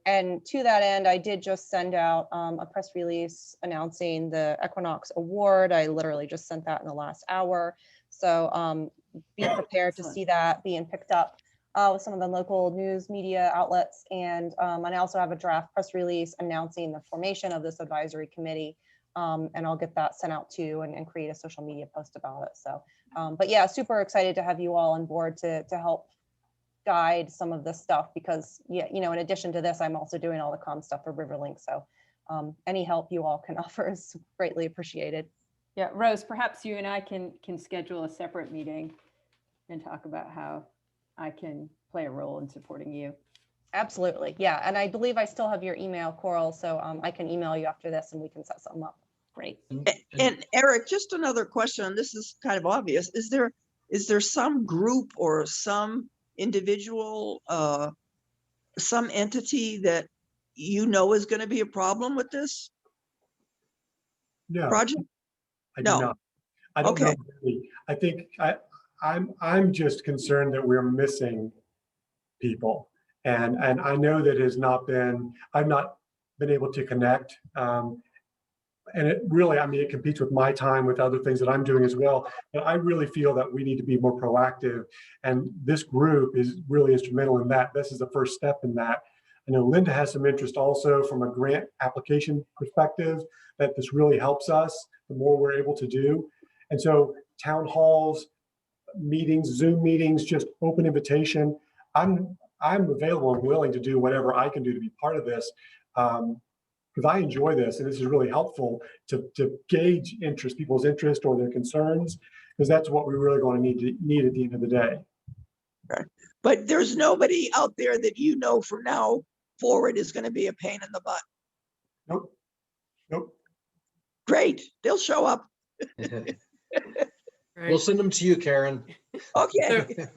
And to that end, I did just send out a press release announcing the Equinox Award. I literally just sent that in the last hour. So be prepared to see that being picked up with some of the local news media outlets. And I also have a draft press release announcing the formation of this advisory committee. And I'll get that sent out too and create a social media post about it. So, but yeah, super excited to have you all on board to help guide some of this stuff because, in addition to this, I'm also doing all the comm stuff for RiverLink. So any help you all can offer is greatly appreciated. Yeah, Rose, perhaps you and I can schedule a separate meeting and talk about how I can play a role in supporting you. Absolutely. Yeah. And I believe I still have your email, Coral. So I can email you after this and we can set something up. Great. And Eric, just another question. This is kind of obvious. Is there some group or some individual, some entity that is going to be a problem with this project? I do not. I don't know. I think I'm just concerned that we're missing people. And I know that I've not been able to connect and it really, I mean, it competes with my time with other things that I'm doing as well. But I really feel that we need to be more proactive. And this group is really instrumental in that. This is the first step in that. I know Linda has some interest also from a grant application perspective, that this really helps us the more we're able to do. And so town halls, meetings, Zoom meetings, just open invitation. I'm available and willing to do whatever I can do to be part of this. Because I enjoy this, and this is really helpful to gauge interest, people's interest or their concerns, because that's what we're really going to need at the end of the day. Right. But there's nobody out there that you know from now forward is going to be a pain in the butt. Nope. Nope. Great. They'll show up. We'll send them to you, Karen. Okay.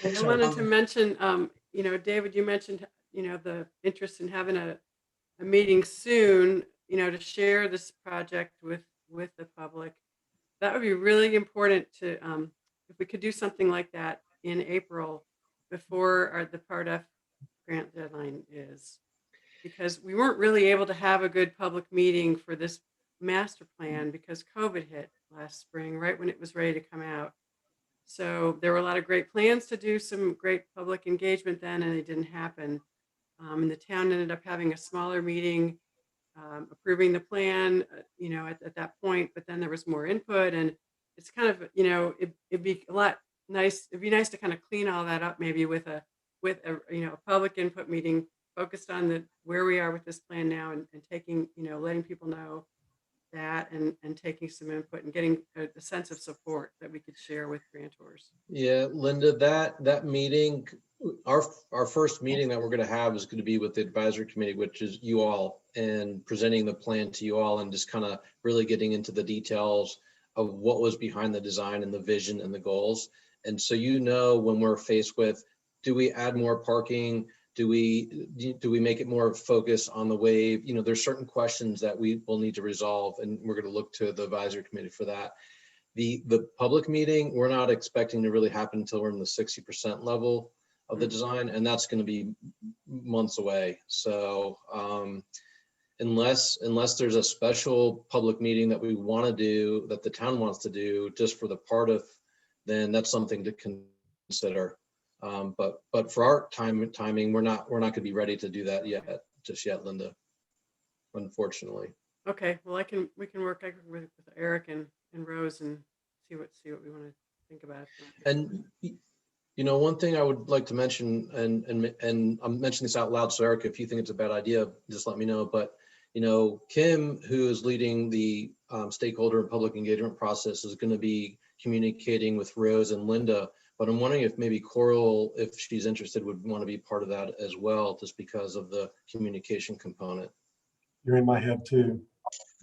I wanted to mention, you know, David, you mentioned, you know, the interest in having a meeting soon, you know, to share this project with the public. That would be really important to, if we could do something like that in April before the Part F grant deadline is, because we weren't really able to have a good public meeting for this master plan because COVID hit last spring, right when it was ready to come out. So there were a lot of great plans to do some great public engagement then, and it didn't happen. And the town ended up having a smaller meeting, approving the plan, you know, at that point, but then there was more input, and it's kind of, you know, it'd be a lot nice. It'd be nice to kind of clean all that up maybe with a you know, a public input meeting focused on where we are with this plan now, and taking, you know, letting people know that, and taking some input and getting a sense of support that we could share with grantors. Yeah, Linda, that meeting, our first meeting that we're going to have is going to be with the advisory committee, which is you all, and presenting the plan to you all, and just kind of really getting into the details of what was behind the design and the vision and the goals. And so, you know, when we're faced with, do we add more parking? Do we make it more focused on the wave? You know, there's certain questions that we will need to resolve, and we're going to look to the advisory committee for that. The public meeting, we're not expecting to really happen until we're in the 60% level of the design, and that's going to be months away. So unless there's a special public meeting that we want to do, that the town wants to do just for the part of, then that's something to consider. But for our timing, we're not going to be ready to do that just yet, Linda, unfortunately. Okay, well, we can work with Eric and Rose and see what we want to think about. And you know, one thing I would like to mention, and I'm mentioning this out loud, so Eric, if you think it's a bad idea, just let me know. But you know, Kim, who is leading the stakeholder and public engagement process, is going to be communicating with Rose and Linda. But I'm wondering if maybe Coral, if she's interested, would want to be part of that as well, just because of the communication component. You're in my head too.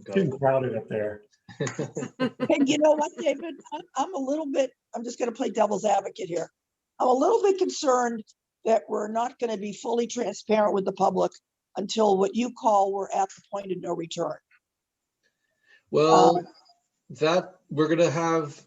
Okay. Getting crowded up there. And you know what, David, I'm just going to play devil's advocate here. I'm a little bit concerned that we're not going to be fully transparent with the public until what you call we're at the point of no return. Well, that we're going to have,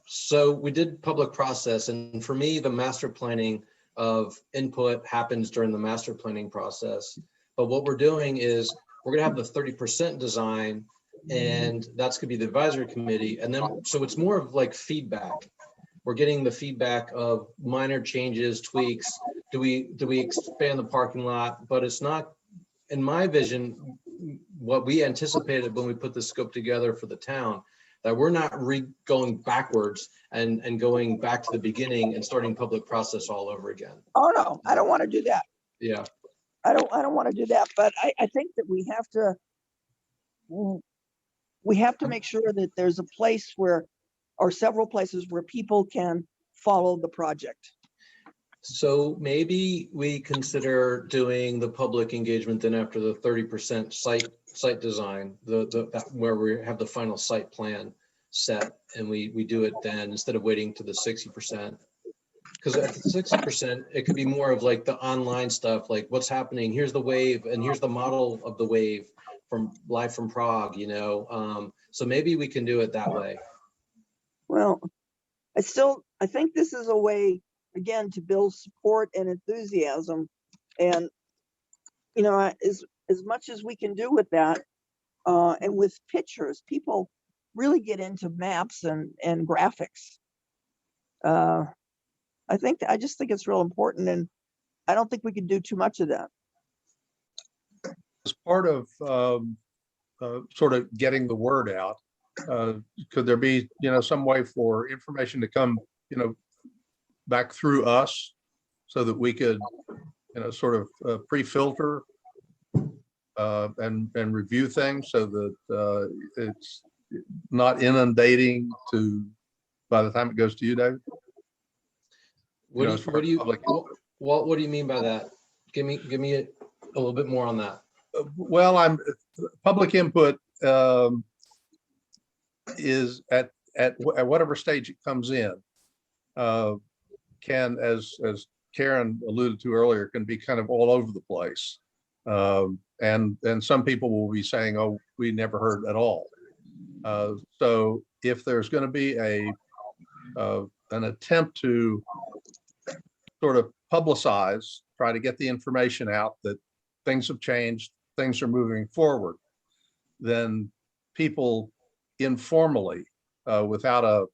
so we did public process, and for me, the master planning of input happens during the master planning process. But what we're doing is we're going to have the 30% design, and that's going to be the advisory committee. And then, so it's more of like feedback. We're getting the feedback of minor changes, tweaks. Do we expand the parking lot? But it's not, in my vision, what we anticipated when we put the scope together for the town, that we're not going backwards and going back to the beginning and starting public process all over again. Oh no, I don't want to do that. Yeah. I don't want to do that, but I think that we have to make sure that there's a place where, or several places where people can follow the project. So maybe we consider doing the public engagement then after the 30% site design, where we have the final site plan set, and we do it then instead of waiting to the 60%. Because at the 60%, it could be more of like the online stuff, like what's happening. Here's the wave, and here's the model of the wave from live from Prague. You know, so maybe we can do it that way. Well, I think this is a way, again, to build support and enthusiasm. And, you know, as much as we can do with that, and with pictures. People really get into maps and graphics. I just think it's real important, and I don't think we can do too much of that. As part of sort of getting the word out, could there be, some way for information to come, back through us so that we could, sort of pre-filter and review things so that it's not inundating by the time it goes to you, David? What do you mean by that? Give me a little bit more on that. Well, public input is at whatever stage it comes in, can, as Karen alluded to earlier, can be kind of all over the place. And some people will be saying, oh, we never heard at all. So if there's going to be an attempt to sort of publicize, try to get the information out that things have changed, things are moving forward, then people informally, without a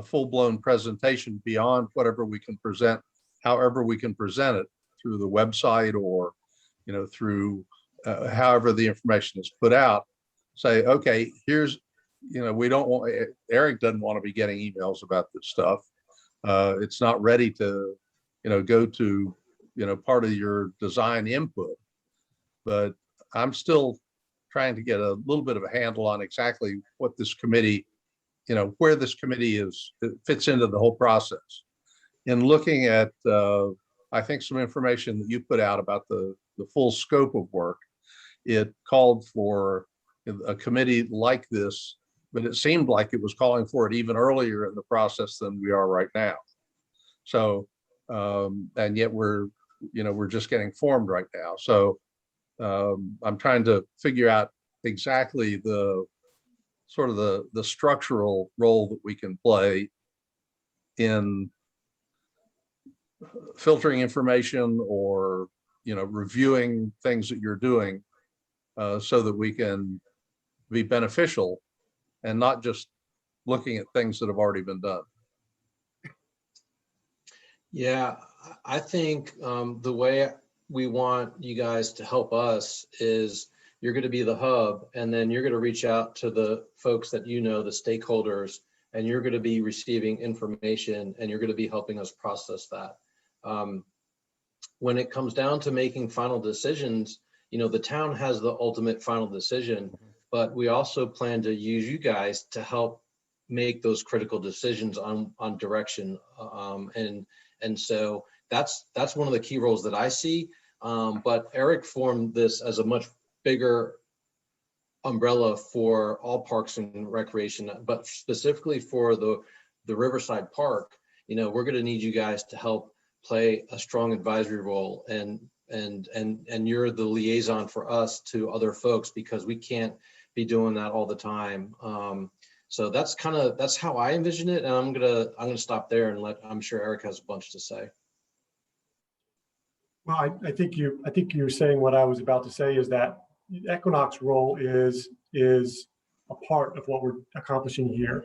full-blown presentation beyond whatever we can present, however we can present it through the website or, through however the information is put out, say, okay, here's, we don't want, Eric doesn't want to be getting emails about this stuff. It's not ready to, go to, part of your design input. But I'm still trying to get a little bit of a handle on exactly what this committee, where this committee fits into the whole process. In looking at, I think some information that you put out about the full scope of work, it called for a committee like this, but it seemed like it was calling for it even earlier in the process than we are right now. So, and yet we're just getting formed right now. So I'm trying to figure out exactly the sort of the structural role that we can play in filtering information or, reviewing things that you're doing, so that we can be beneficial and not just looking at things that have already been done. Yeah, I think the way we want you guys to help us is you're going to be the hub, and then you're going to reach out to the folks that the stakeholders, and you're going to be receiving information, and you're going to be helping us process that. When it comes down to making final decisions, the town has the ultimate final decision, but we also plan to use you guys to help make those critical decisions on direction. And so that's one of the key roles that I see. But Eric formed this as a much bigger umbrella for all parks and recreation, but specifically for the Riverside Park. We're going to need you guys to help play a strong advisory role, and you're the liaison for us to other folks, because we can't be doing that all the time. So that's how I envision it, and I'm gonna stop there and I'm sure Eric has a bunch to say. Well, I think you're saying what I was about to say, is that Equinox role is a part of what we're accomplishing here.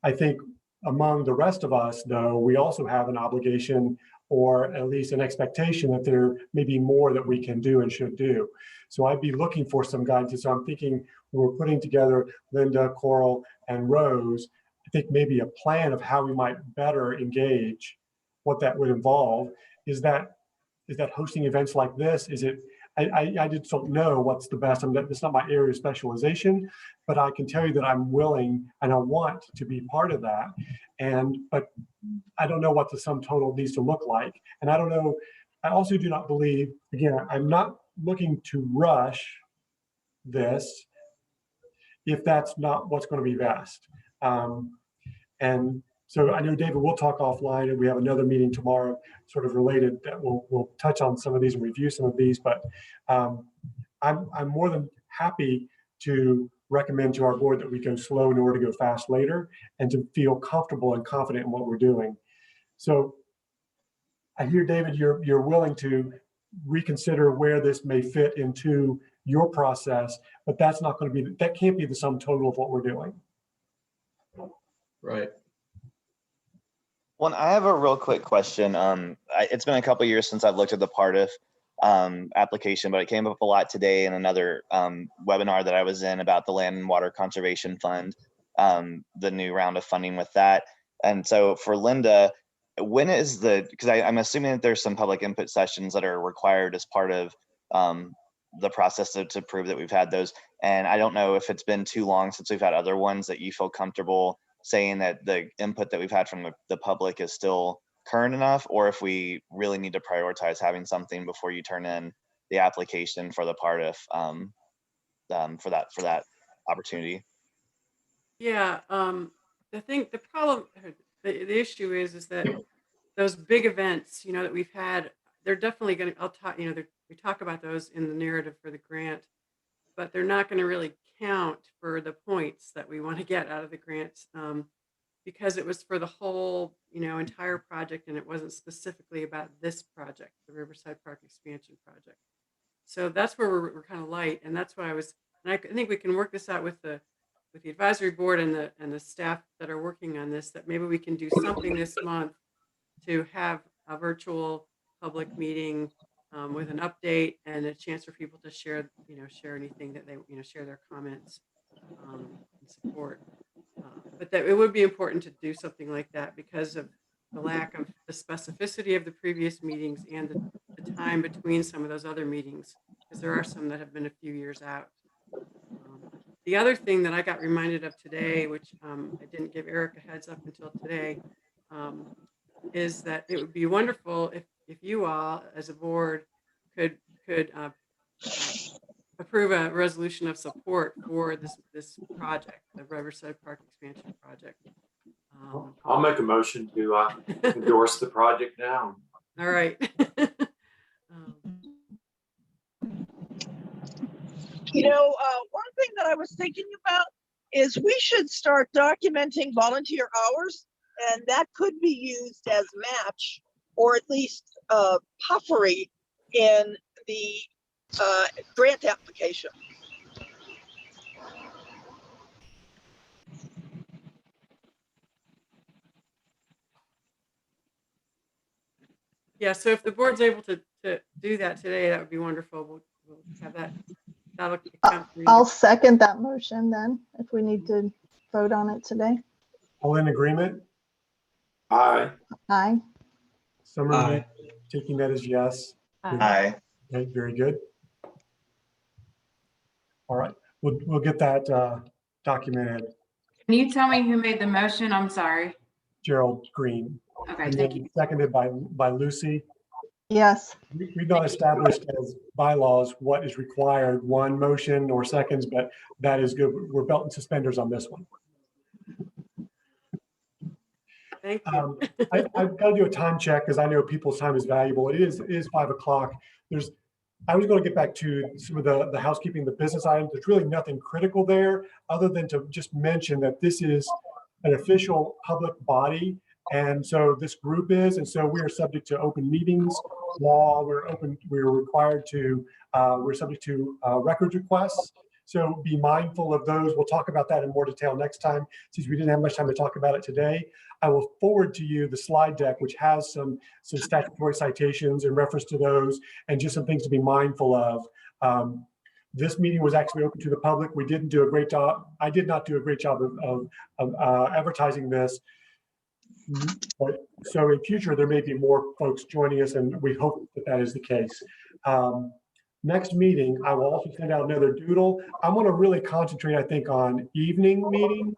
I think among the rest of us, though, we also have an obligation, or at least an expectation, that there may be more that we can do and should do. So I'd be looking for some guidance. So I'm thinking, we're putting together Linda, Coral, and Rose, I think maybe a plan of how we might better engage, what that would involve. Is that hosting events like this? Is it, I just don't know what's the best. It's not my area of specialization, but I can tell you that I'm willing and I want to be part of that. But I don't know what the sum total needs to look like. And I don't know, I also do not believe, again, I'm not looking to rush this if that's not what's going to be best. And so I know, David, we'll talk offline, and we have another meeting tomorrow sort of related that we'll touch on some of these and review some of these, but I'm more than happy to recommend to our board that we go slow in order to go fast later, and to feel comfortable and confident in what we're doing. So I hear, David, you're willing to reconsider where this may fit into your process, but that's not going to be, that can't be the sum total of what we're doing. Right. Well, I have a real quick question. It's been a couple years since I've looked at the Partif application, but it came up a lot today in another webinar that I was in about the Land and Water Conservation Fund, the new round of funding with that. And so for Linda, when is because I'm assuming that there's some public input sessions that are required as part of the process to prove that we've had those. And I don't know if it's been too long since we've had other ones that you feel comfortable saying that the input that we've had from the public is still current enough, or if we really need to prioritize having something before you turn in the application for the Partif for that opportunity. Yeah, the problem, the issue is that those big events, that we've had, they're definitely going to, I'll talk, we talk about those in the narrative for the grant, but they're not going to really count for the points that we want to get out of the grants, because it was for the whole, entire project, and it wasn't specifically about this project, the Riverside Park expansion project. So that's where we're kind of light, and that's why I think we can work this out with the advisory board and the staff that are working on this, that maybe we can do something this month to have a virtual public meeting with an update and a chance for people to share anything that they, share their comments and support. But that it would be important to do something like that because of the lack of the specificity of the previous meetings and the time between some of those other meetings, because there are some that have been a few years out. The other thing that I got reminded of today, which I didn't give Eric a heads up until today, is that it would be wonderful if you all, as a board, could approve a resolution of support for this project, the Riverside Park expansion project. I'll make a motion to endorse the project now. All right. One thing that I was thinking about is we should start documenting volunteer hours, and that could be used as match, or at least puffery in the grant application. Yeah, so if the board's able to do that today, that would be wonderful. We'll have that. I'll second that motion then, if we need to vote on it today. All in agreement? Aye. Aye. Summer, taking that as yes. Aye. Okay, very good. All right, we'll get that documented. Can you tell me who made the motion? I'm sorry. Gerald Green. Okay, thank you. Seconded by Lucy. Yes. We've not established as bylaws what is required, one motion or seconds, but that is good. We're belt and suspenders on this one. Thank you. I've got to do a time check because I know people's time is valuable. It is 5 o'clock. I was going to get back to some of the housekeeping, the business items. There's really nothing critical there other than to just mention that this is an official public body. And so this group is, and so we are subject to open meetings law. We're subject to records requests. So be mindful of those. We'll talk about that in more detail next time, since we didn't have much time to talk about it today. I will forward to you the slide deck, which has some statutory citations in reference to those and just some things to be mindful of. This meeting was actually open to the public. We didn't do a great job. I did not do a great job of advertising this. But so in future, there may be more folks joining us, and we hope that is the case. Next meeting, I will also send out another doodle. I want to really concentrate, I think, on evening meetings,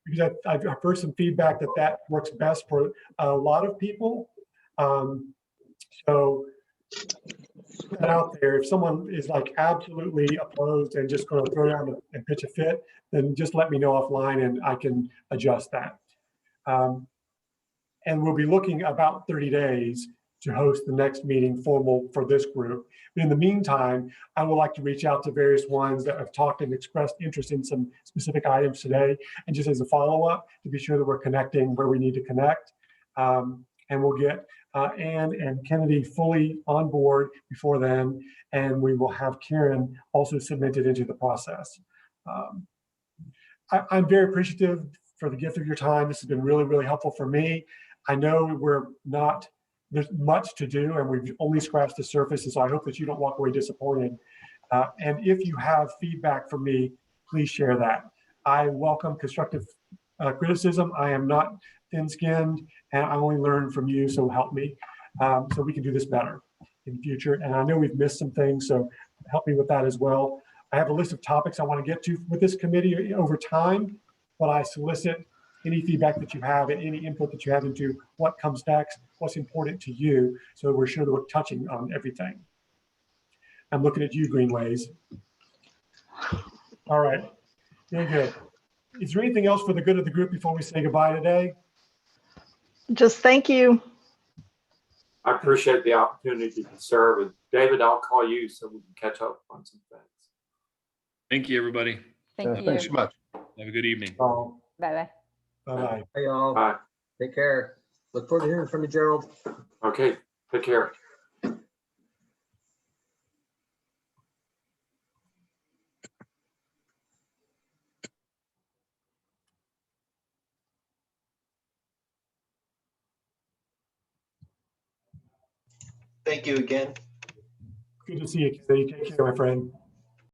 because I've heard some feedback that works best for a lot of people. So put that out there. If someone is like absolutely opposed and just going to throw down and pitch a fit, then just let me know offline and I can adjust that. And we'll be looking about 30 days to host the next meeting formal for this group. But in the meantime, I would like to reach out to various ones that have talked and expressed interest in some specific items today. And just as a follow-up, to be sure that we're connecting where we need to connect. and we'll get Ann and Kennedy fully on board before then, and we will have Karen also submitted into the process. I'm very appreciative for the gift of your time. This has been really, really helpful for me. I know there's much to do, and we've only scratched the surface, and so I hope that you don't walk away disappointed. And if you have feedback from me, please share that. I welcome constructive criticism. I am not thin-skinned, and I only learn from you, so help me so we can do this better in the future. And I know we've missed some things, so help me with that as well. I have a list of topics I want to get to with this committee over time, but I solicit any feedback that you have and any input that you have into what comes next, what's important to you, so we're sure that we're touching on everything. I'm looking at you, Greenways. All right, very good. Is there anything else for the good of the group before we say goodbye today? Just thank you. I appreciate the opportunity to serve. And David, I'll call you so we can catch up on some things. Thank you, everybody. Thank you. Thanks so much. Have a good evening. Bye-bye. Bye-bye. Hey, y'all. Bye. Take care. Look forward to hearing from you, Gerald. Okay, take care. Thank you again. Good to see you. Take care, my friend.